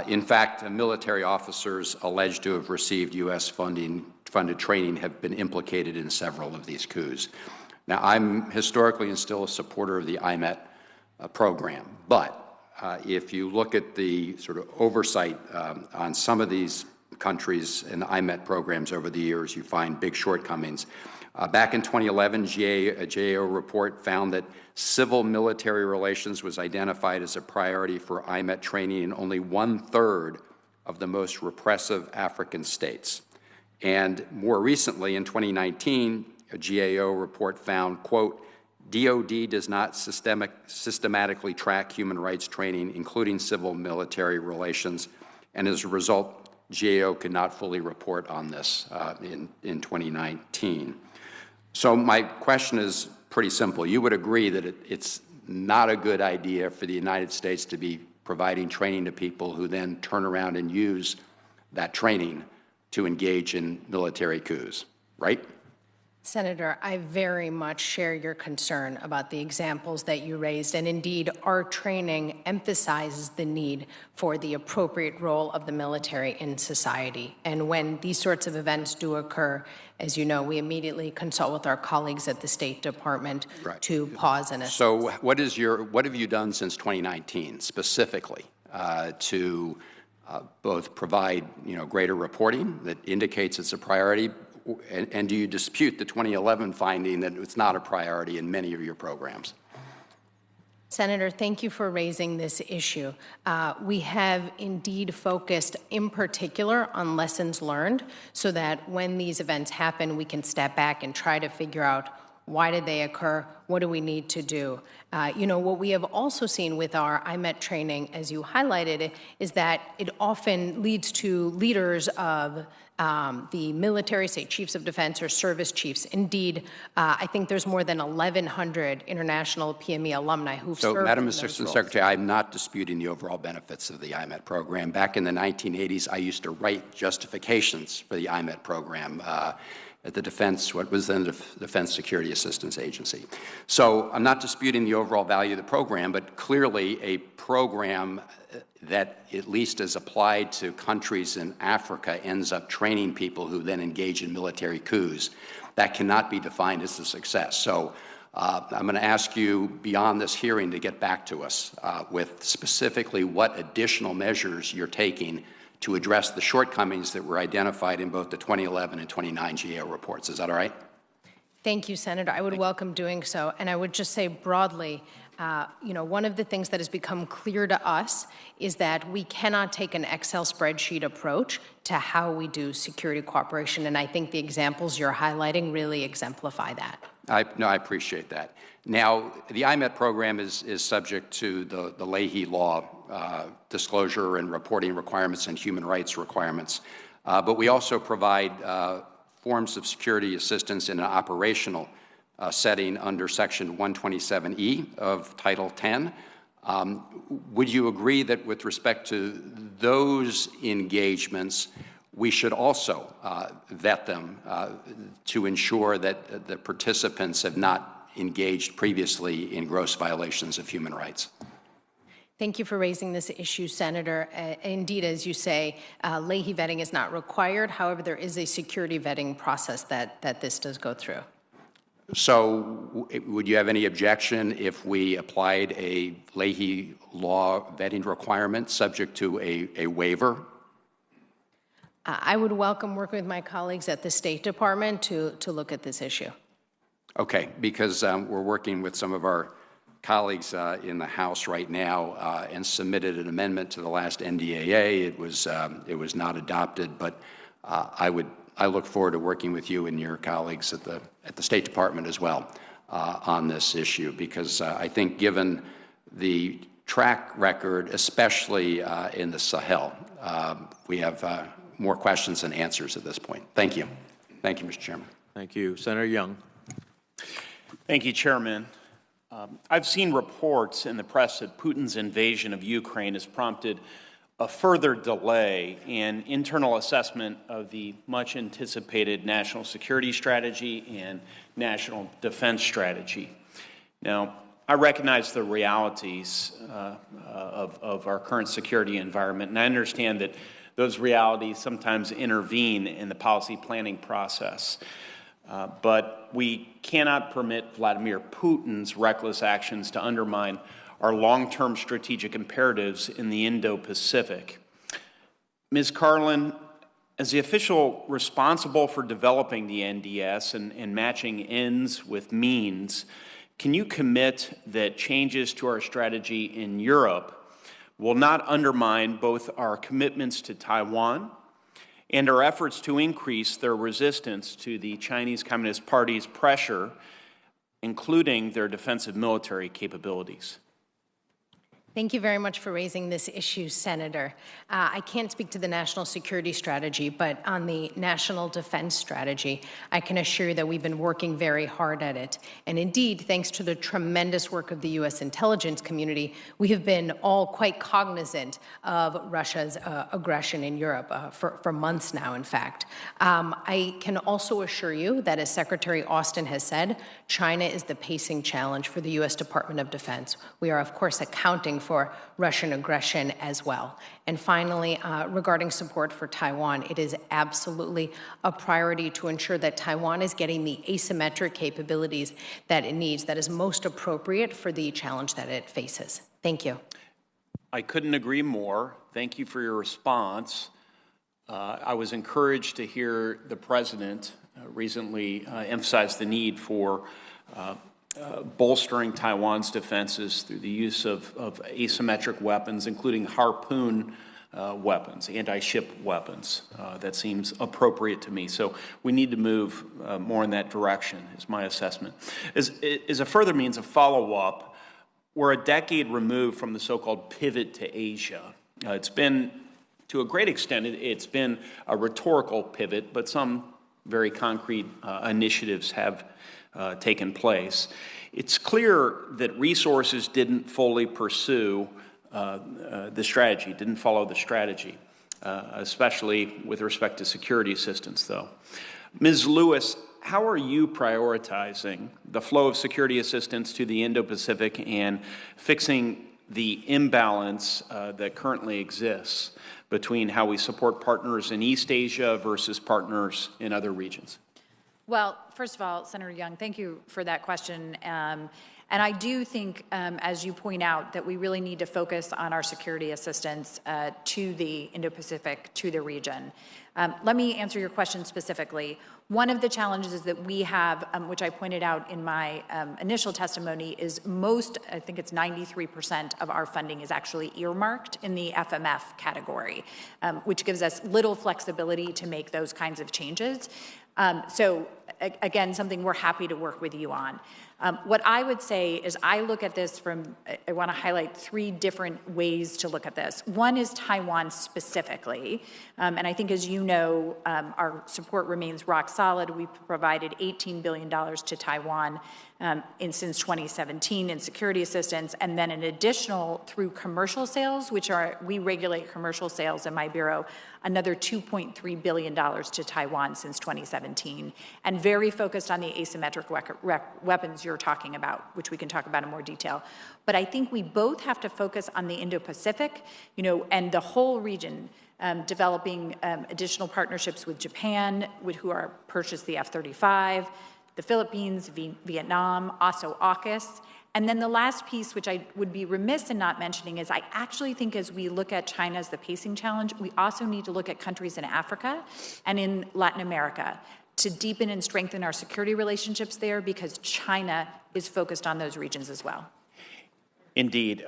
In fact, military officers alleged to have received U.S. funded training have been implicated in several of these coups. Now, I'm historically and still a supporter of the IMET program, but if you look at the sort of oversight on some of these countries and IMET programs over the years, you find big shortcomings. Back in 2011, a GAO report found that civil-military relations was identified as a priority for IMET training in only 1/3 of the most repressive African states. And more recently, in 2019, a GAO report found, quote, DOD does not systematically track human rights training, including civil-military relations, and as a result, GAO could not fully report on this in 2019. So my question is pretty simple. You would agree that it's not a good idea for the United States to be providing training to people who then turn around and use that training to engage in military coups, right? Senator, I very much share your concern about the examples that you raised, and indeed, our training emphasizes the need for the appropriate role of the military in society. And when these sorts of events do occur, as you know, we immediately consult with our colleagues at the State Department to pause and assess. So what have you done since 2019 specifically to both provide, greater reporting that indicates it's a priority, and do you dispute the 2011 finding that it's not a priority in many of your programs? Senator, thank you for raising this issue. We have indeed focused in particular on lessons learned so that when these events happen, we can step back and try to figure out why did they occur? What do we need to do? What we have also seen with our IMET training, as you highlighted, is that it often leads to leaders of the military, say chiefs of defense or service chiefs. Indeed, I think there's more than 1,100 international PME alumni who've served in those roles. So, Madam Assistant Secretary, I'm not disputing the overall benefits of the IMET program. Back in the 1980s, I used to write justifications for the IMET program at the Defense, what was then the Defense Security Assistance Agency. So I'm not disputing the overall value of the program, but clearly a program that, at least as applied to countries in Africa, ends up training people who then engage in military coups. That cannot be defined as a success. So I'm going to ask you, beyond this hearing, to get back to us with specifically what additional measures you're taking to address the shortcomings that were identified in both the 2011 and 2009 GAO reports. Is that all right? Thank you, Senator. I would welcome doing so. And I would just say broadly, one of the things that has become clear to us is that we cannot take an Excel spreadsheet approach to how we do security cooperation. And I think the examples you're highlighting really exemplify that. I appreciate that. Now, the IMET program is subject to the Leahy Law disclosure and reporting requirements and human rights requirements. But we also provide forms of security assistance in an operational setting under Section 127E of Title 10. Would you agree that with respect to those engagements, we should also vet them to ensure that the participants have not engaged previously in gross violations of human rights. Thank you for raising this issue, Senator. Indeed, as you say, Leahy vetting is not required. However, there is a security vetting process that this does go through. So would you have any objection if we applied a Leahy law vetting requirement subject to a waiver? I would welcome working with my colleagues at the State Department to look at this issue. Okay, because we're working with some of our colleagues in the House right now and submitted an amendment to the last NDAA. It was not adopted, but I look forward to working with you and your colleagues at the State Department as well on this issue, because I think given the track record, especially in the Sahel, we have more questions than answers at this point. Thank you. Thank you, Mr. Chairman. Thank you. Senator Young. Thank you, Chairman. I've seen reports in the press that Putin's invasion of Ukraine has prompted a further delay in internal assessment of the much-anticipated national security strategy and national defense strategy. Now, I recognize the realities of our current security environment, and I understand that those realities sometimes intervene in the policy planning process. But we cannot permit Vladimir Putin's reckless actions to undermine our long-term strategic imperatives in the Indo-Pacific. Ms. Carlin, as the official responsible for developing the NDS and matching ends with means, can you commit that changes to our strategy in Europe will not undermine both our commitments to Taiwan and our efforts to increase their resistance to the Chinese Communist Party's pressure, including their defensive military capabilities? Thank you very much for raising this issue, Senator. I can't speak to the national security strategy, but on the national defense strategy, I can assure you that we've been working very hard at it. And indeed, thanks to the tremendous work of the U.S. intelligence community, we have been all quite cognizant of Russia's aggression in Europe for months now, in fact. I can also assure you that, as Secretary Austin has said, China is the pacing challenge for the U.S. Department of Defense. We are, of course, accounting for Russian aggression as well. And finally, regarding support for Taiwan, it is absolutely a priority to ensure that Taiwan is getting the asymmetric capabilities that it needs, that is most appropriate for the challenge that it faces. Thank you. I couldn't agree more. Thank you for your response. I was encouraged to hear the President recently emphasize the need for bolstering Taiwan's defenses through the use of asymmetric weapons, including harpoon weapons, anti-ship weapons. That seems appropriate to me. So we need to move more in that direction, is my assessment. As a further means of follow-up, we're a decade removed from the so-called pivot to Asia. It's been, to a great extent, it's been a rhetorical pivot, but some very concrete initiatives have taken place. It's clear that resources didn't fully pursue the strategy, didn't follow the strategy, especially with respect to security assistance, though. Ms. Lewis, how are you prioritizing the flow of security assistance to the Indo-Pacific and fixing the imbalance that currently exists between how we support partners in East Asia versus partners in other regions? Well, first of all, Senator Young, thank you for that question. And I do think, as you point out, that we really need to focus on our security assistance to the Indo-Pacific, to the region. Let me answer your question specifically. One of the challenges that we have, which I pointed out in my initial testimony, is I think it's 93% of our funding is actually earmarked in the FMF category, which gives us little flexibility to make those kinds of changes. So again, something we're happy to work with you on. What I would say is I look at this from, I want to highlight 3 different ways to look at this. One is Taiwan specifically, and I think, as you know, our support remains rock solid. We've provided $18 billion to Taiwan since 2017 in security assistance, and then an additional through commercial sales, which are, we regulate commercial sales in my bureau, another $2.3 billion to Taiwan since 2017, and very focused on the asymmetric weapons you're talking about, which we can talk about in more detail. But I think we both have to focus on the Indo-Pacific, and the whole region, developing additional partnerships with Japan, who are purchased the F-35, the Philippines, Vietnam, also AUKUS. And then the last piece, which I would be remiss in not mentioning, is I actually think as we look at China as the pacing challenge, we also need to look at countries in Africa and in Latin America to deepen and strengthen our security relationships there, because China is focused on those regions as well. Indeed.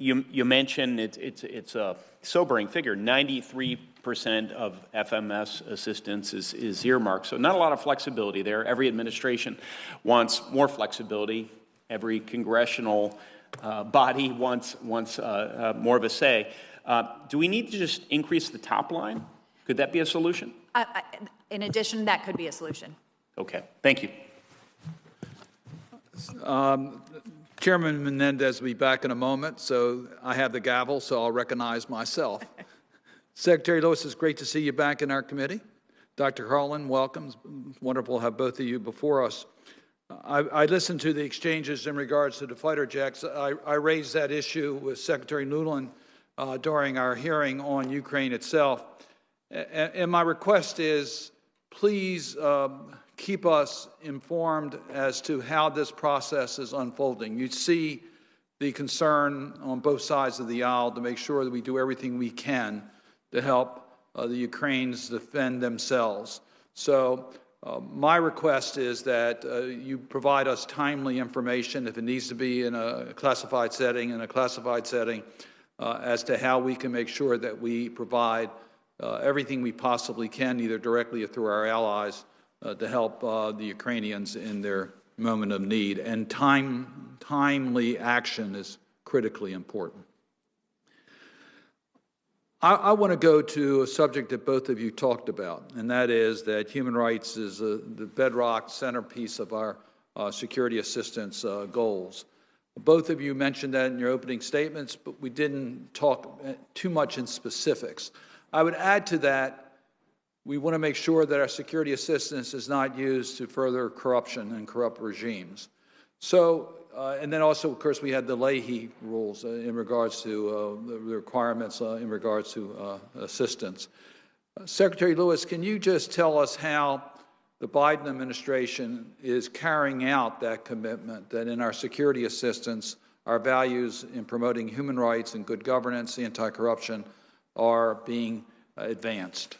You mentioned it's a sobering figure. 93% of FMS assistance is earmarked, so not a lot of flexibility there. Every administration wants more flexibility. Every congressional body wants more of a say. Do we need to just increase the top line? Could that be a solution? In addition, that could be a solution. Okay, thank you. Chairman Menendez will be back in a moment, so I have the gavel, so I'll recognize myself. Secretary Lewis, it's great to see you back in our committee. Dr. Harlan, welcome. It's wonderful to have both of you before us. I listened to the exchanges in regards to the fighter jets. I raised that issue with Secretary Nuland during our hearing on Ukraine itself. And my request is, please keep us informed as to how this process is unfolding. You see the concern on both sides of the aisle to make sure that we do everything we can to help the Ukrainians defend themselves. So my request is that you provide us timely information, if it needs to be in a classified setting, as to how we can make sure that we provide everything we possibly can, either directly or through our allies, to help the Ukrainians in their moment of need. And timely action is critically important. I want to go to a subject that both of you talked about, and that is that human rights is the bedrock centerpiece of our security assistance goals. Both of you mentioned that in your opening statements, but we didn't talk too much in specifics. I would add to that, we want to make sure that our security assistance is not used to further corruption and corrupt regimes. So, and then also, of course, we had the Leahy rules in regards to the requirements in regards to assistance. Secretary Lewis, can you just tell us how the Biden administration is carrying out that commitment, that in our security assistance, our values in promoting human rights and good governance, anti-corruption, are being advanced?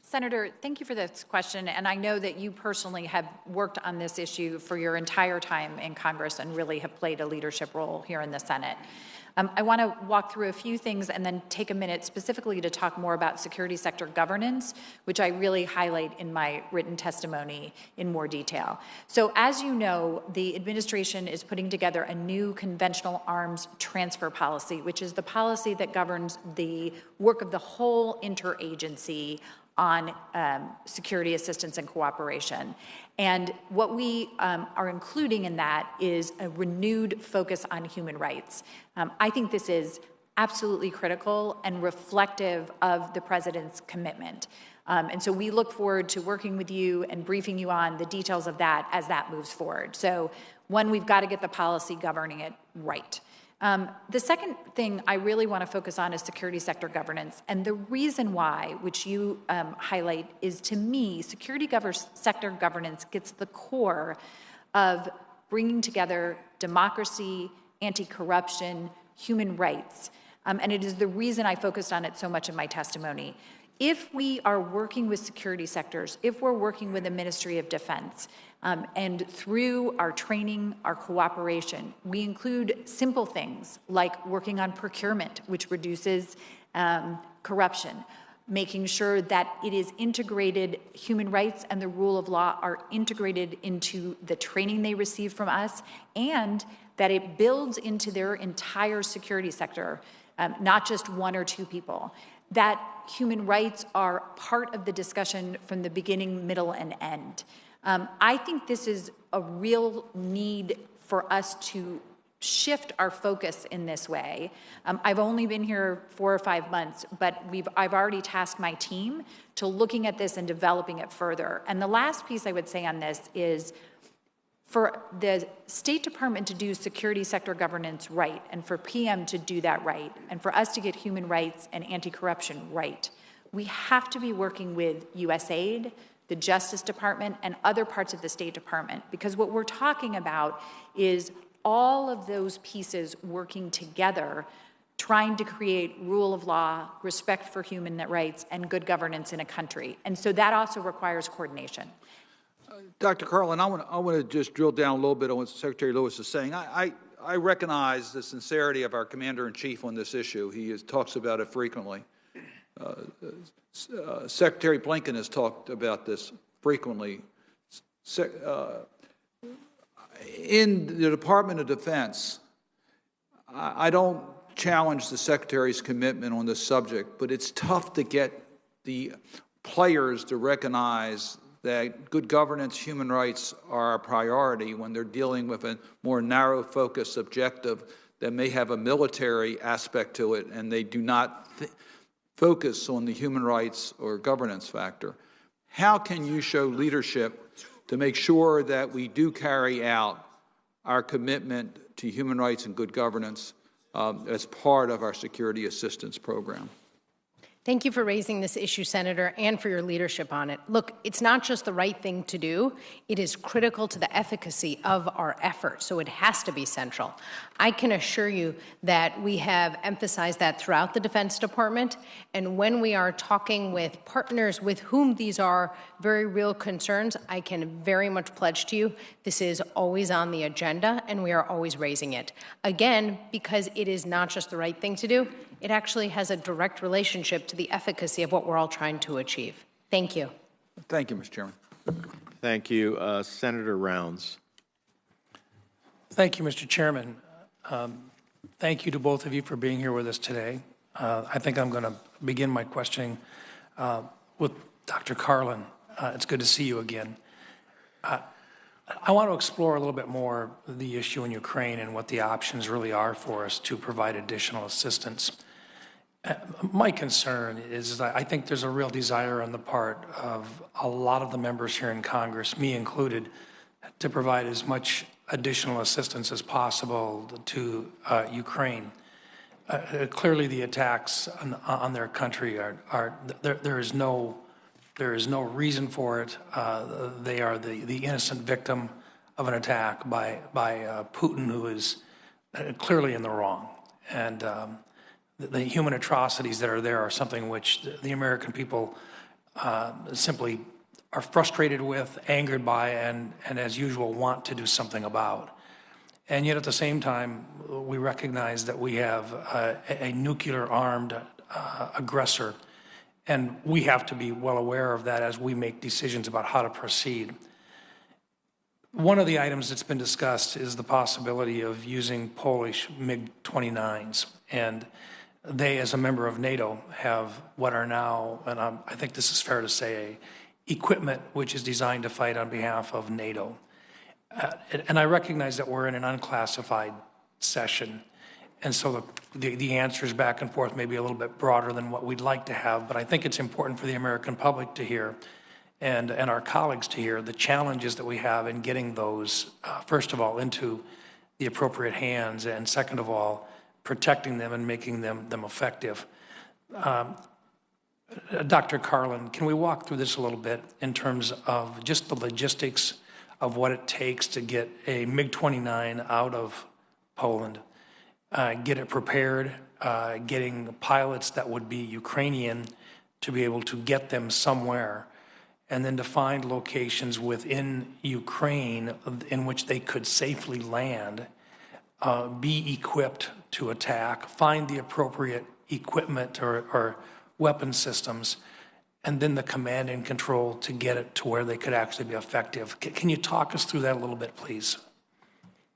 Senator, thank you for this question, and I know that you personally have worked on this issue for your entire time in Congress and really have played a leadership role here in the Senate. I want to walk through a few things and then take a minute specifically to talk more about security sector governance, which I really highlight in my written testimony in more detail. So as you know, the administration is putting together a new conventional arms transfer policy, which is the policy that governs the work of the whole interagency on security assistance and cooperation. And what we are including in that is a renewed focus on human rights. I think this is absolutely critical and reflective of the President's commitment. And so we look forward to working with you and briefing you on the details of that as that moves forward. So one, we've got to get the policy governing it right. The second thing I really want to focus on is security sector governance. And the reason why, which you highlight, is, to me, security sector governance gets the core of bringing together democracy, anti-corruption, human rights. And it is the reason I focused on it so much in my testimony. If we are working with security sectors, if we're working with the Ministry of Defense, and through our training, our cooperation, we include simple things like working on procurement, which reduces corruption, making sure that it is integrated, human rights and the rule of law are integrated into the training they receive from us, and that it builds into their entire security sector, not just one or two people. That human rights are part of the discussion from the beginning, middle, and end. I think this is a real need for us to shift our focus in this way. I've only been here 4 or 5 months, but I've already tasked my team to looking at this and developing it further. And the last piece I would say on this is for the State Department to do security sector governance right, and for PM to do that right, and for us to get human rights and anti-corruption right, we have to be working with USAID, the Justice Department, and other parts of the State Department, because what we're talking about is all of those pieces working together, trying to create rule of law, respect for human rights, and good governance in a country. And so that also requires coordination. Dr. Carlin, I want to just drill down a little bit on what Secretary Lewis is saying. I recognize the sincerity of our Commander-in-Chief on this issue. He talks about it frequently. Secretary Blinken has talked about this frequently. In the Department of Defense, I don't challenge the Secretary's commitment on this subject, but it's tough to get the players to recognize that good governance, human rights are a priority when they're dealing with a more narrow focus objective that may have a military aspect to it, and they do not focus on the human rights or governance factor. How can you show leadership to make sure that we do carry out our commitment to human rights and good governance as part of our security assistance program? Thank you for raising this issue, Senator, and for your leadership on it. Look, it's not just the right thing to do, it is critical to the efficacy of our effort, so it has to be central. I can assure you that we have emphasized that throughout the Defense Department, and when we are talking with partners with whom these are very real concerns, I can very much pledge to you this is always on the agenda, and we are always raising it. Again, because it is not just the right thing to do, it actually has a direct relationship to the efficacy of what we're all trying to achieve. Thank you. Thank you, Mr. Chairman. Thank you. Senator Rounds. Thank you, Mr. Chairman. Thank you to both of you for being here with us today. I think I'm going to begin my questioning with Dr. Carlin. It's good to see you again. I want to explore a little bit more the issue in Ukraine and what the options really are for us to provide additional assistance. My concern is that I think there's a real desire on the part of a lot of the members here in Congress, me included, to provide as much additional assistance as possible to Ukraine. Clearly, the attacks on their country there is no reason for it. They are the innocent victim of an attack by Putin, who is clearly in the wrong. And the human atrocities that are there are something which the American people simply are frustrated with, angered by, and as usual, want to do something about. And yet at the same time, we recognize that we have a nuclear-armed aggressor, and we have to be well aware of that as we make decisions about how to proceed. One of the items that's been discussed is the possibility of using Polish MiG-29s, and they, as a member of NATO, have what are now, and I think this is fair to say, equipment which is designed to fight on behalf of NATO. And I recognize that we're in an unclassified session, and so the answers back and forth may be a little bit broader than what we'd like to have, but I think it's important for the American public to hear and our colleagues to hear the challenges that we have in getting those, first of all, into the appropriate hands, and second of all, protecting them and making them effective. Dr. Carlin, can we walk through this a little bit in terms of just the logistics of what it takes to get a MiG-29 out of Poland, get it prepared, getting pilots that would be Ukrainian to be able to get them somewhere, and then to find locations within Ukraine in which they could safely land, be equipped to attack, find the appropriate equipment or weapon systems, and then the command and control to get it to where they could actually be effective. Can you talk us through that a little bit, please?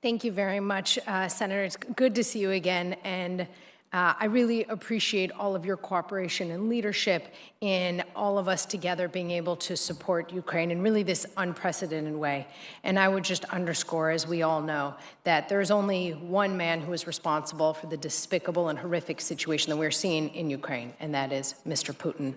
Thank you very much, Senator. It's good to see you again, and I really appreciate all of your cooperation and leadership in all of us together being able to support Ukraine in really this unprecedented way. And I would just underscore, as we all know, that there's only one man who is responsible for the despicable and horrific situation that we're seeing in Ukraine, and that is Mr. Putin.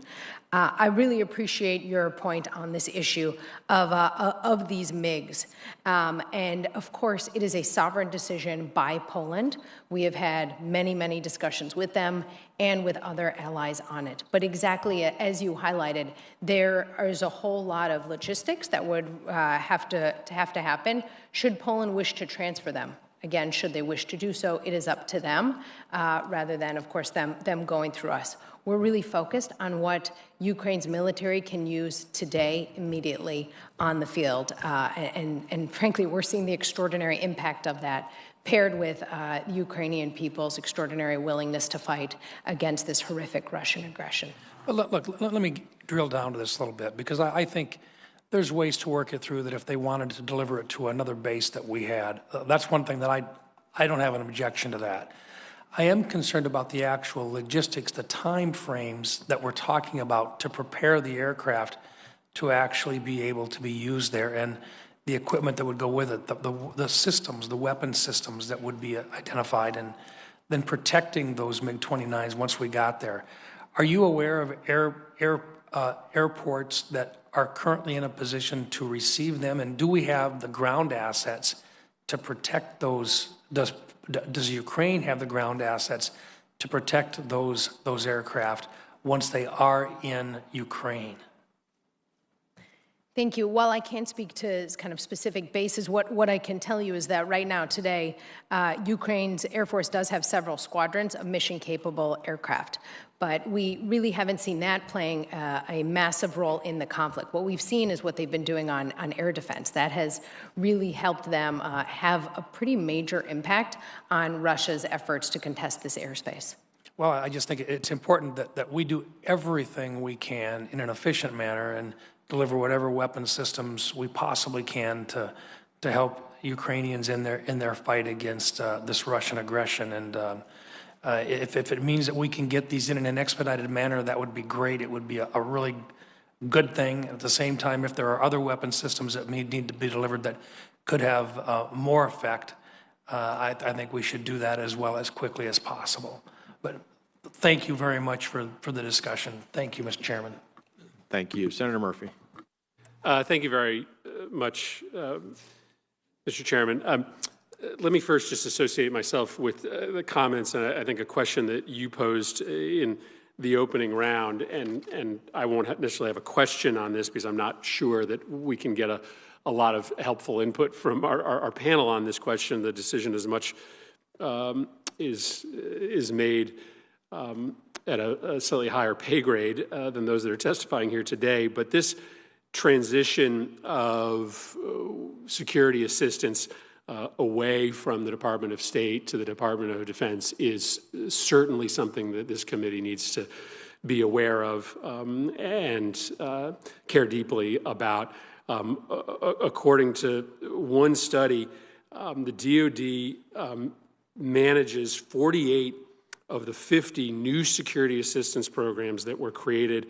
I really appreciate your point on this issue of these MiGs. And of course, it is a sovereign decision by Poland. We have had many, many discussions with them and with other allies on it. But exactly as you highlighted, there is a whole lot of logistics that would have to happen should Poland wish to transfer them. Again, should they wish to do so, it is up to them, rather than, of course, them going through us. We're really focused on what Ukraine's military can use today, immediately on the field. And frankly, we're seeing the extraordinary impact of that, paired with the Ukrainian people's extraordinary willingness to fight against this horrific Russian aggression. Well, look, let me drill down to this a little bit, because I think there's ways to work it through that if they wanted to deliver it to another base that we had. That's one thing that I don't have an objection to that. I am concerned about the actual logistics, the time frames that we're talking about to prepare the aircraft to actually be able to be used there, and the equipment that would go with it, the systems, the weapon systems that would be identified, and then protecting those MiG-29s once we got there. Are you aware of airports that are currently in a position to receive them, and do we have the ground assets to protect those? Does Ukraine have the ground assets to protect those aircraft once they are in Ukraine? Thank you. While I can't speak to kind of specific bases, what I can tell you is that right now, today, Ukraine's Air Force does have several squadrons of mission-capable aircraft. But we really haven't seen that playing a massive role in the conflict. What we've seen is what they've been doing on air defense. That has really helped them have a pretty major impact on Russia's efforts to contest this airspace. Well, I just think it's important that we do everything we can in an efficient manner and deliver whatever weapon systems we possibly can to help Ukrainians in their fight against this Russian aggression. And if it means that we can get these in an expedited manner, that would be great. It would be a really good thing. At the same time, if there are other weapon systems that need to be delivered that could have more effect, I think we should do that as well as quickly as possible. But thank you very much for the discussion. Thank you, Mr. Chairman. Thank you. Senator Murphy. Thank you very much, Mr. Chairman. Let me first just associate myself with the comments and I think a question that you posed in the opening round, and I won't necessarily have a question on this because I'm not sure that we can get a lot of helpful input from our panel on this question. The decision as much is made at a slightly higher pay grade than those that are testifying here today, but this transition of security assistance away from the Department of State to the Department of Defense is certainly something that this committee needs to be aware of and care deeply about. According to one study, the DoD manages 48 of the 50 new security assistance programs that were created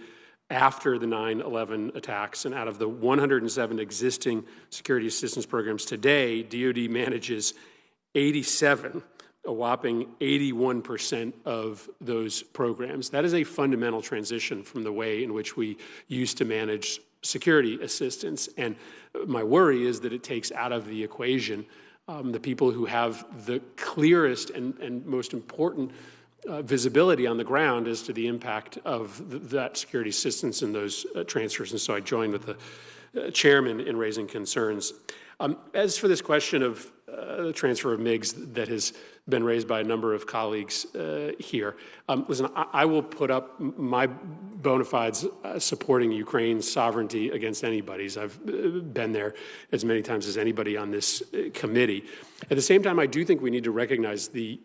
after the 9/11 attacks. And out of the 107 existing security assistance programs today, DoD manages 87, a whopping 81% of those programs. That is a fundamental transition from the way in which we used to manage security assistance. And my worry is that it takes out of the equation the people who have the clearest and most important visibility on the ground as to the impact of that security assistance and those transfers. And so I join with the chairman in raising concerns. As for this question of the transfer of MiGs that has been raised by a number of colleagues here, listen, I will put up my bona fides supporting Ukraine's sovereignty against anybody's. I've been there as many times as anybody on this committee. At the same time, I do think we need to recognize the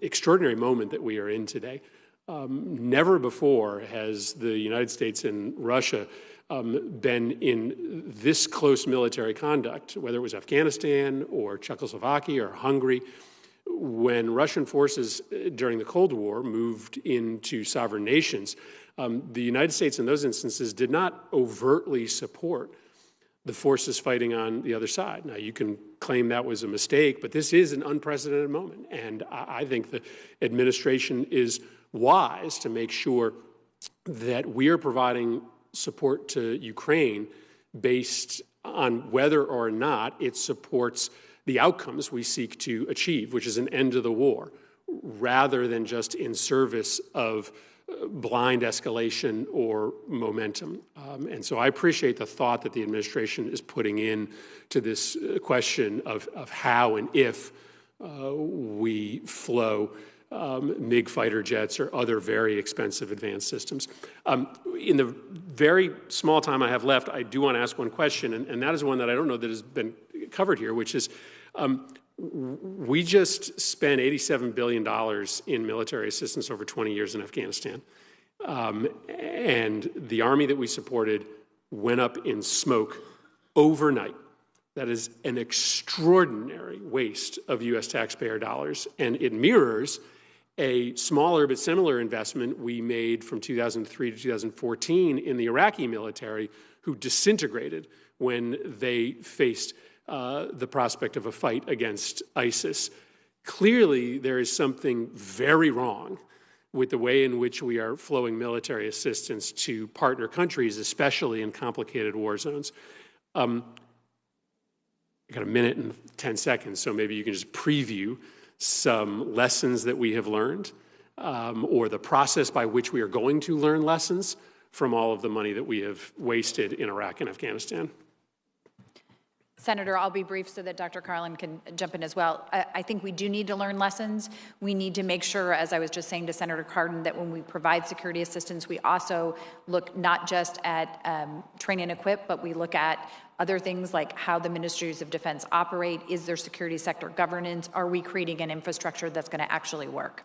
extraordinary moment that we are in today. Never before has the United States and Russia been in this close military conduct, whether it was Afghanistan or Czechoslovakia or Hungary. When Russian forces during the Cold War moved into sovereign nations, the United States in those instances did not overtly support the forces fighting on the other side. Now, you can claim that was a mistake, but this is an unprecedented moment. And I think the administration is wise to make sure that we are providing support to Ukraine based on whether or not it supports the outcomes we seek to achieve, which is an end to the war, rather than just in service of blind escalation or momentum. And so I appreciate the thought that the administration is putting in to this question of how and if we flow MiG fighter jets or other very expensive advanced systems. In the very small time I have left, I do want to ask one question, and that is one that I don't know that has been covered here, which is we just spent $87 billion in military assistance over 20 years in Afghanistan. And the army that we supported went up in smoke overnight. That is an extraordinary waste of U.S. taxpayer dollars, and it mirrors a smaller but similar investment we made from 2003 to 2014 in the Iraqi military, who disintegrated when they faced the prospect of a fight against ISIS. Clearly, there is something very wrong with the way in which we are flowing military assistance to partner countries, especially in complicated war zones. I got a minute and 10 seconds, so maybe you can just preview some lessons that we have learned, or the process by which we are going to learn lessons from all of the money that we have wasted in Iraq and Afghanistan. Senator, I'll be brief so that Dr. Carlin can jump in as well. I think we do need to learn lessons. We need to make sure, as I was just saying to Senator Cardin, that when we provide security assistance, we also look not just at train and equip, but we look at other things like how the ministries of defense operate. Is there security sector governance? Are we creating an infrastructure that's going to actually work?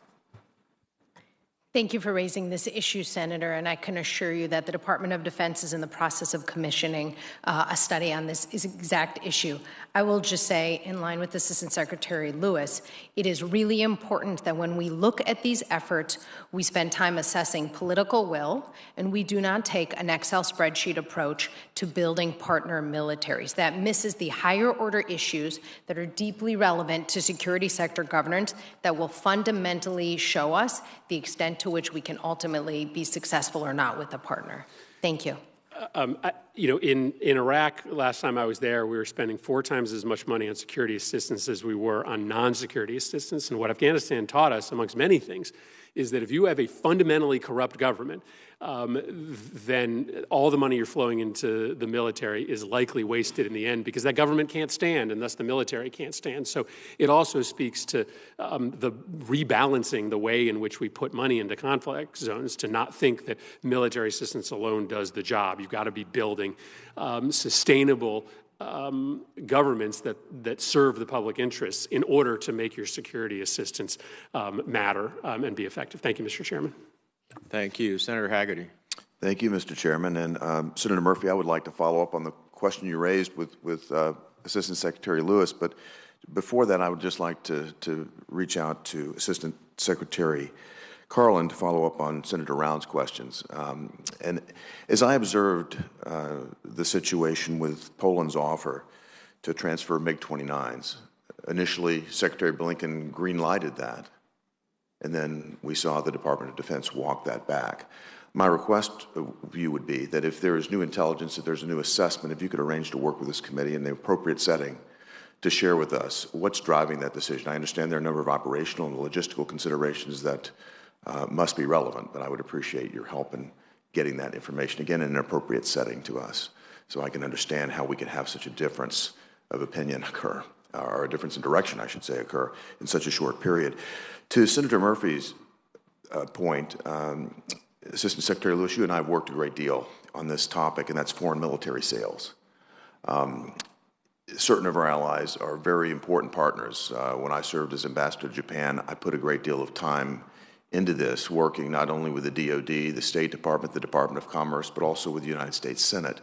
Thank you for raising this issue, Senator, and I can assure you that the Department of Defense is in the process of commissioning a study on this exact issue. I will just say, in line with Assistant Secretary Lewis, it is really important that when we look at these efforts, we spend time assessing political will, and we do not take an Excel spreadsheet approach to building partner militaries. That misses the higher order issues that are deeply relevant to security sector governance that will fundamentally show us the extent to which we can ultimately be successful or not with a partner. Thank you. In Iraq, last time I was there, we were spending 4 times as much money on security assistance as we were on non-security assistance. And what Afghanistan taught us, amongst many things, is that if you have a fundamentally corrupt government, then all the money you're flowing into the military is likely wasted in the end because that government can't stand, and thus the military can't stand. So it also speaks to the rebalancing the way in which we put money into conflict zones, to not think that military assistance alone does the job. You've got to be building sustainable governments that serve the public interests in order to make your security assistance matter and be effective. Thank you, Mr. Chairman. Thank you. Senator Haggerty. Thank you, Mr. Chairman. And Senator Murphy, I would like to follow up on the question you raised with Assistant Secretary Lewis. But before that, I would just like to reach out to Assistant Secretary Carlin to follow up on Senator Round's questions. And as I observed the situation with Poland's offer to transfer MiG-29s, initially Secretary Blinken green-lighted that, and then we saw the Department of Defense walk that back. My request of you would be that if there is new intelligence, if there's a new assessment, if you could arrange to work with this committee in the appropriate setting to share with us what's driving that decision. I understand there are a number of operational and logistical considerations that must be relevant, but I would appreciate your help in getting that information, again, in an appropriate setting to us, so I can understand how we can have such a difference of opinion occur, or a difference in direction, I should say, occur in such a short period. To Senator Murphy's point, Assistant Secretary Lewis, you and I have worked a great deal on this topic, and that's foreign military sales. Certain of our allies are very important partners. When I served as ambassador to Japan, I put a great deal of time into this, working not only with the DOD, the State Department, the Department of Commerce, but also with the United States Senate,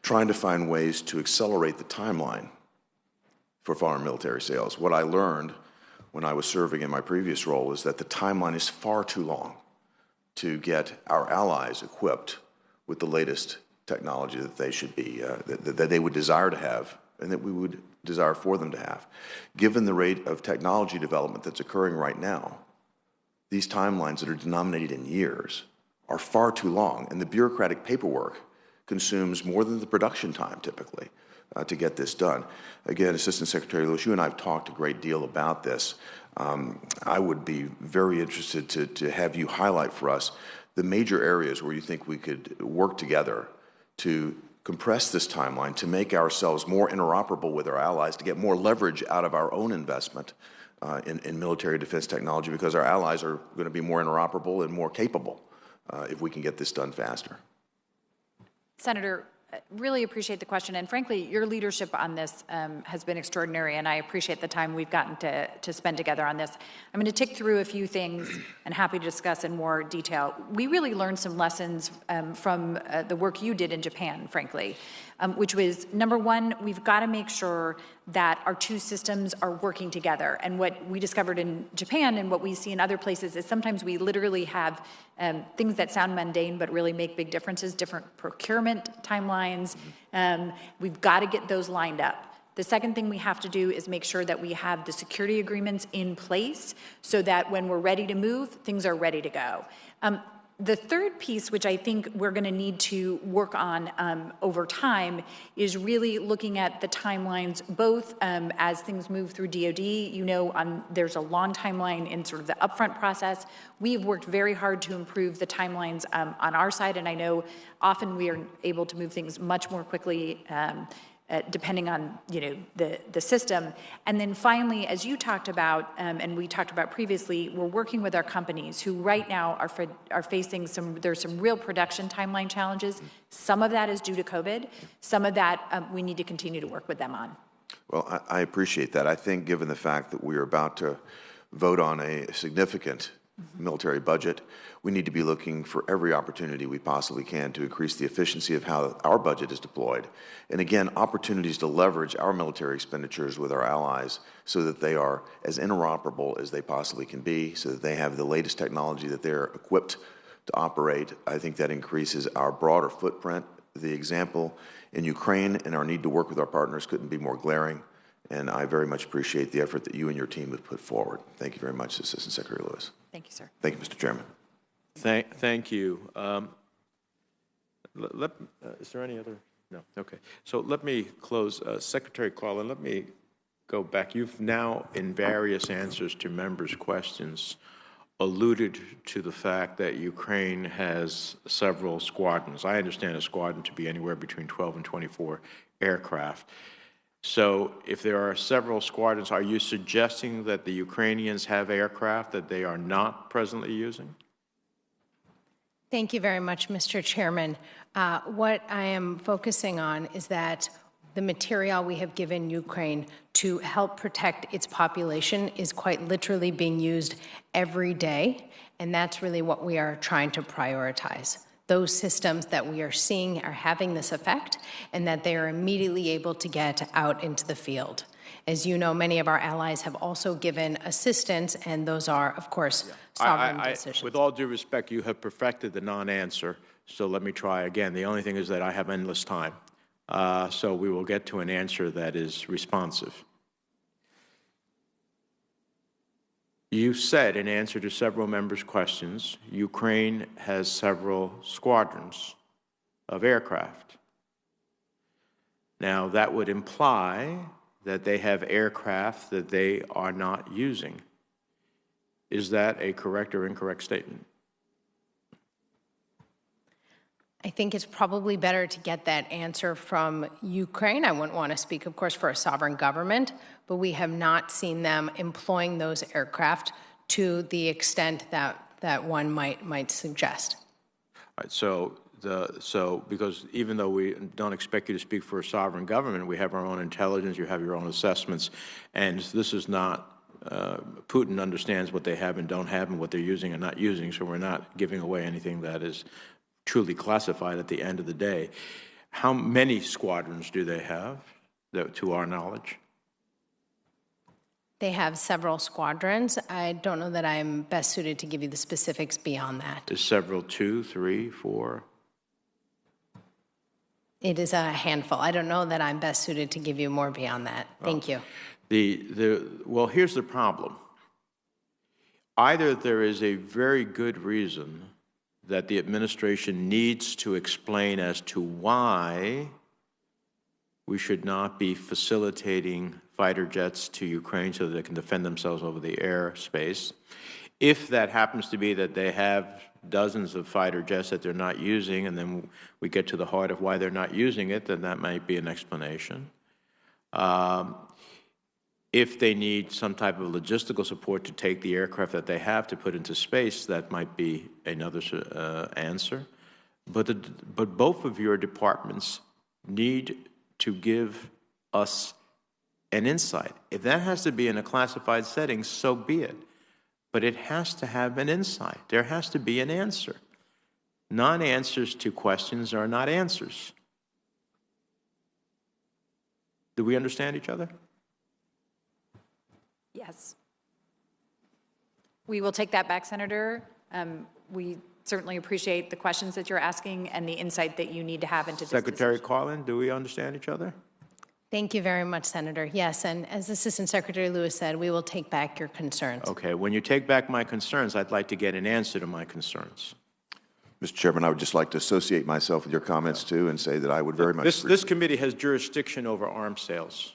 trying to find ways to accelerate the timeline for foreign military sales. What I learned when I was serving in my previous role is that the timeline is far too long to get our allies equipped with the latest technology that they should be, that they would desire to have, and that we would desire for them to have. Given the rate of technology development that's occurring right now, these timelines that are denominated in years are far too long, and the bureaucratic paperwork consumes more than the production time typically to get this done. Again, Assistant Secretary Lewis, you and I have talked a great deal about this. I would be very interested to have you highlight for us the major areas where you think we could work together to compress this timeline, to make ourselves more interoperable with our allies, to get more leverage out of our own investment in military defense technology, because our allies are going to be more interoperable and more capable if we can get this done faster. Senator, really appreciate the question, and frankly, your leadership on this has been extraordinary, and I appreciate the time we've gotten to spend together on this. I'm going to tick through a few things and happy to discuss in more detail. We really learned some lessons from the work you did in Japan, frankly, which was, number one, we've got to make sure that our two systems are working together. And what we discovered in Japan and what we see in other places is sometimes we literally have things that sound mundane but really make big differences, different procurement timelines. We've got to get those lined up. The second thing we have to do is make sure that we have the security agreements in place so that when we're ready to move, things are ready to go. The third piece, which I think we're going to need to work on over time, is really looking at the timelines, both as things move through DOD. You know, there's a long timeline in sort of the upfront process. We've worked very hard to improve the timelines on our side, and I know often we are able to move things much more quickly depending on, you know, the system. And then finally, as you talked about, and we talked about previously, we're working with our companies who right now are facing there's some real production timeline challenges. Some of that is due to COVID. Some of that we need to continue to work with them on. Well, I appreciate that. I think given the fact that we are about to vote on a significant military budget, we need to be looking for every opportunity we possibly can to increase the efficiency of how our budget is deployed. And again, opportunities to leverage our military expenditures with our allies so that they are as interoperable as they possibly can be, so that they have the latest technology that they're equipped to operate. I think that increases our broader footprint. The example in Ukraine and our need to work with our partners couldn't be more glaring. And I very much appreciate the effort that you and your team have put forward. Thank you very much, Assistant Secretary Lewis. Thank you, sir. Thank you, Mr. Chairman. Thank you. Is there any other? No. Okay. So let me close. Secretary Carlin, let me go back. You've now, in various answers to members' questions, alluded to the fact that Ukraine has several squadrons. I understand a squadron to be anywhere between 12 and 24 aircraft. So if there are several squadrons, are you suggesting that the Ukrainians have aircraft that they are not presently using? Thank you very much, Mr. Chairman. What I am focusing on is that the material we have given Ukraine to help protect its population is quite literally being used every day, and that's really what we are trying to prioritize. Those systems that we are seeing are having this effect, and that they are immediately able to get out into the field. As you know, many of our allies have also given assistance, and those are, of course, sovereign decisions. With all due respect, you have perfected the non-answer, so let me try again. The only thing is that I have endless time, so we will get to an answer that is responsive. You said, in answer to several members' questions, Ukraine has several squadrons of aircraft. Now, that would imply that they have aircraft that they are not using. Is that a correct or incorrect statement? I think it's probably better to get that answer from Ukraine. I wouldn't want to speak, of course, for a sovereign government, but we have not seen them employing those aircraft to the extent that one might suggest. All right, so because even though we don't expect you to speak for a sovereign government, we have our own intelligence, you have your own assessments, and this is not Putin understands what they have and don't have and what they're using and not using, so we're not giving away anything that is truly classified at the end of the day. How many squadrons do they have, to our knowledge? They have several squadrons. I don't know that I'm best suited to give you the specifics beyond that. Is several 2, 3, 4? It is a handful. I don't know that I'm best suited to give you more beyond that. Thank you. Well, here's the problem. Either there is a very good reason that the administration needs to explain as to why we should not be facilitating fighter jets to Ukraine so that they can defend themselves over the airspace. If that happens to be that they have dozens of fighter jets that they're not using, and then we get to the heart of why they're not using it, then that might be an explanation. If they need some type of logistical support to take the aircraft that they have to put into space, that might be another answer. But both of your departments need to give us an insight. If that has to be in a classified setting, so be it. But it has to have an insight. There has to be an answer. Non-answers to questions are not answers. Do we understand each other? Yes. We will take that back, Senator. We certainly appreciate the questions that you're asking and the insight that you need to have into this Secretary decision. Carlin, do we understand each other? Thank you very much, Senator. Yes, and as Assistant Secretary Lewis said, we will take back your concerns. Okay, when you take back my concerns, I'd like to get an answer to my concerns. Mr. Chairman, I would just like to associate myself with your comments, too, and say that I would very much... This committee has jurisdiction over arms sales.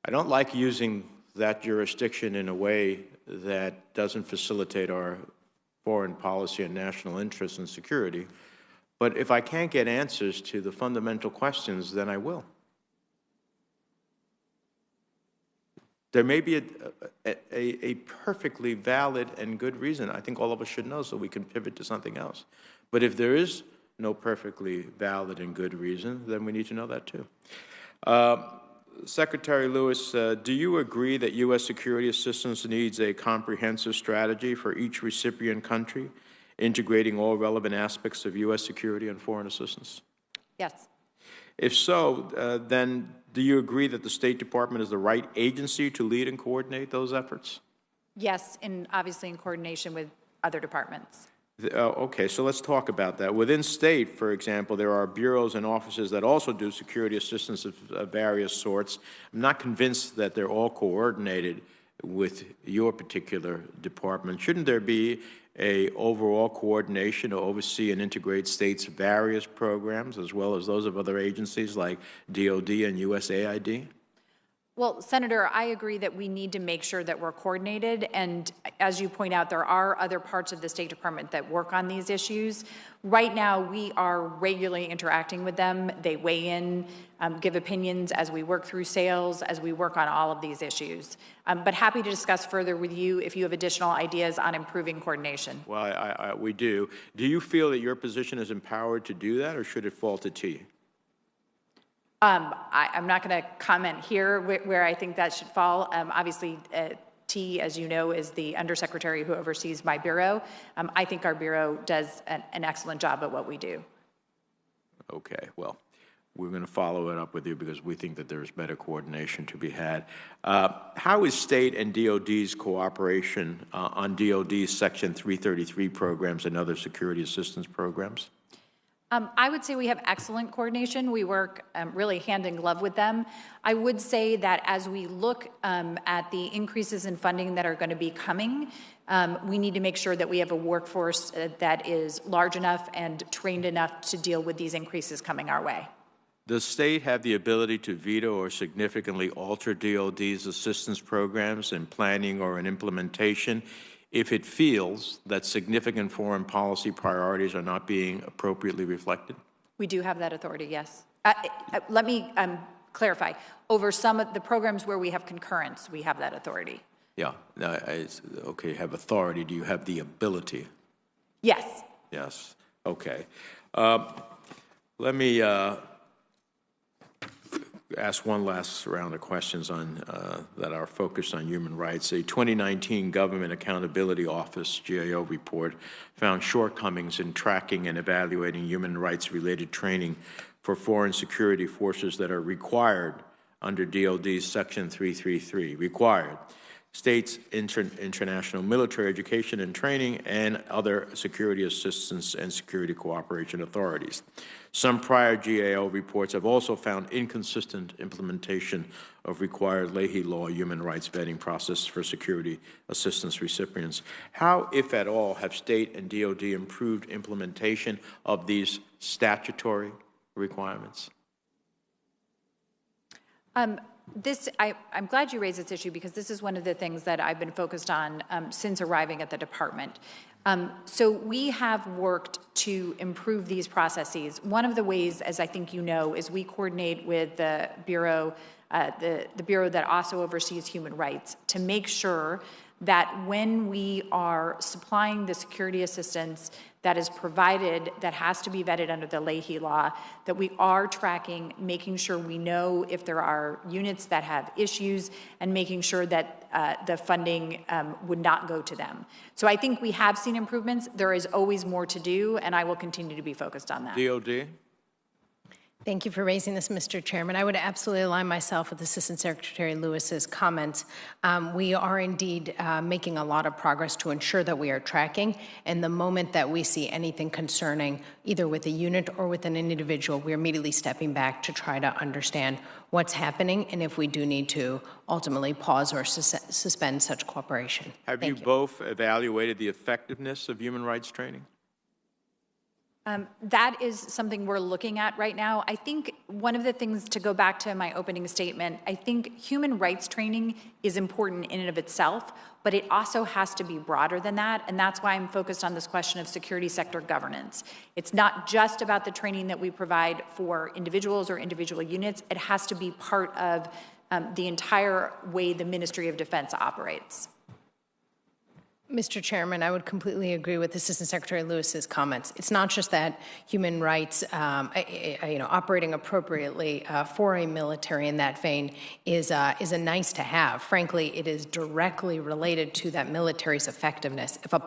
I don't like using that jurisdiction in a way that doesn't facilitate our foreign policy and national interests and security. But if I can't get answers to the fundamental questions, then I will.There may be a perfectly valid and good reason I think all of us should know so we can pivot to something else. But if there is no perfectly valid and good reason, then we need to know that too. Secretary Lewis, do you agree that U.S. security assistance needs a comprehensive strategy for each recipient country, integrating all relevant aspects of U.S. security and foreign assistance? Yes. If so, then do you agree that the State Department is the right agency to lead and coordinate those efforts? Yes, and obviously in coordination with other departments. Okay, so let's talk about that. Within state, for example, there are bureaus and offices that also do security assistance of various sorts. I'm not convinced that they're all coordinated with your particular department. Shouldn't there be a overall coordination to oversee and integrate states' various programs, as well as those of other agencies like DOD and USAID? Well, Senator, I agree that we need to make sure that we're coordinated. And as you point out, there are other parts of the State Department that work on these issues. Right now, we are regularly interacting with them. They weigh in, give opinions as we work through sales, as we work on all of these issues. But happy to discuss further with you if you have additional ideas on improving coordination. Well, we do. Do you feel that your position is empowered to do that, or should it fall to T? I'm not going to comment here where I think that should fall. Obviously, T, as you know, is the undersecretary who oversees my bureau. I think our bureau does an excellent job at what we do. Okay, well, we're going to follow it up with you because we think that there's better coordination to be had. How is state and DOD's cooperation on DOD's Section 333 programs and other security assistance programs? I would say we have excellent coordination. We work really hand in glove with them. I would say that as we look at the increases in funding that are going to be coming, we need to make sure that we have a workforce that is large enough and trained enough to deal with these increases coming our way. Does state have the ability to veto or significantly alter DOD's assistance programs in planning or in implementation if it feels that significant foreign policy priorities are not being appropriately reflected? We do have that authority, yes. Let me clarify. Over some of the programs where we have concurrence, we have that authority. Yeah, okay, you have authority. Do you have the ability? Yes. Yes, okay. Let me ask one last round of questions on that are focused on human rights. A 2019 Government Accountability Office GAO report found shortcomings in tracking and evaluating human rights-related training for foreign security forces that are required under DoD's Section 333, required. States, international military education and training, and other security assistance and security cooperation authorities. Some prior GAO reports have also found inconsistent implementation of required Leahy law human rights vetting process for security assistance recipients. How, if at all, have state and DoD improved implementation of these statutory requirements? I'm glad you raised this issue because this is one of the things that I've been focused on since arriving at the department. So we have worked to improve these processes. One of the ways, as I think you know, is we coordinate with the Bureau, the Bureau that also oversees human rights, to make sure that when we are supplying the security assistance that is provided, that has to be vetted under the Leahy law, that we are tracking, making sure we know if there are units that have issues, and making sure that the funding would not go to them. So I think we have seen improvements. There is always more to do, and I will continue to be focused on that. DoD? Thank you for raising this, Mr. Chairman. I would absolutely align myself with Assistant Secretary Lewis's comments. We are indeed making a lot of progress to ensure that we are tracking, and the moment that we see anything concerning either with a unit or with an individual, we're immediately stepping back to try to understand what's happening and if we do need to ultimately pause or suspend such cooperation. Have you both evaluated the effectiveness of human rights training? That is something we're looking at right now. I think one of the things, to go back to my opening statement, I think human rights training is important in and of itself, but it also has to be broader than that, and that's why I'm focused on this question of security sector governance. It's not just about the training that we provide for individuals or individual units. It has to be part of the entire way the Ministry of Defense operates. Mr. Chairman, I would completely agree with Assistant Secretary Lewis's comments. It's not just that human rights, operating appropriately for a military in that vein is a nice to have. Frankly, it is directly related to that military's effectiveness. If a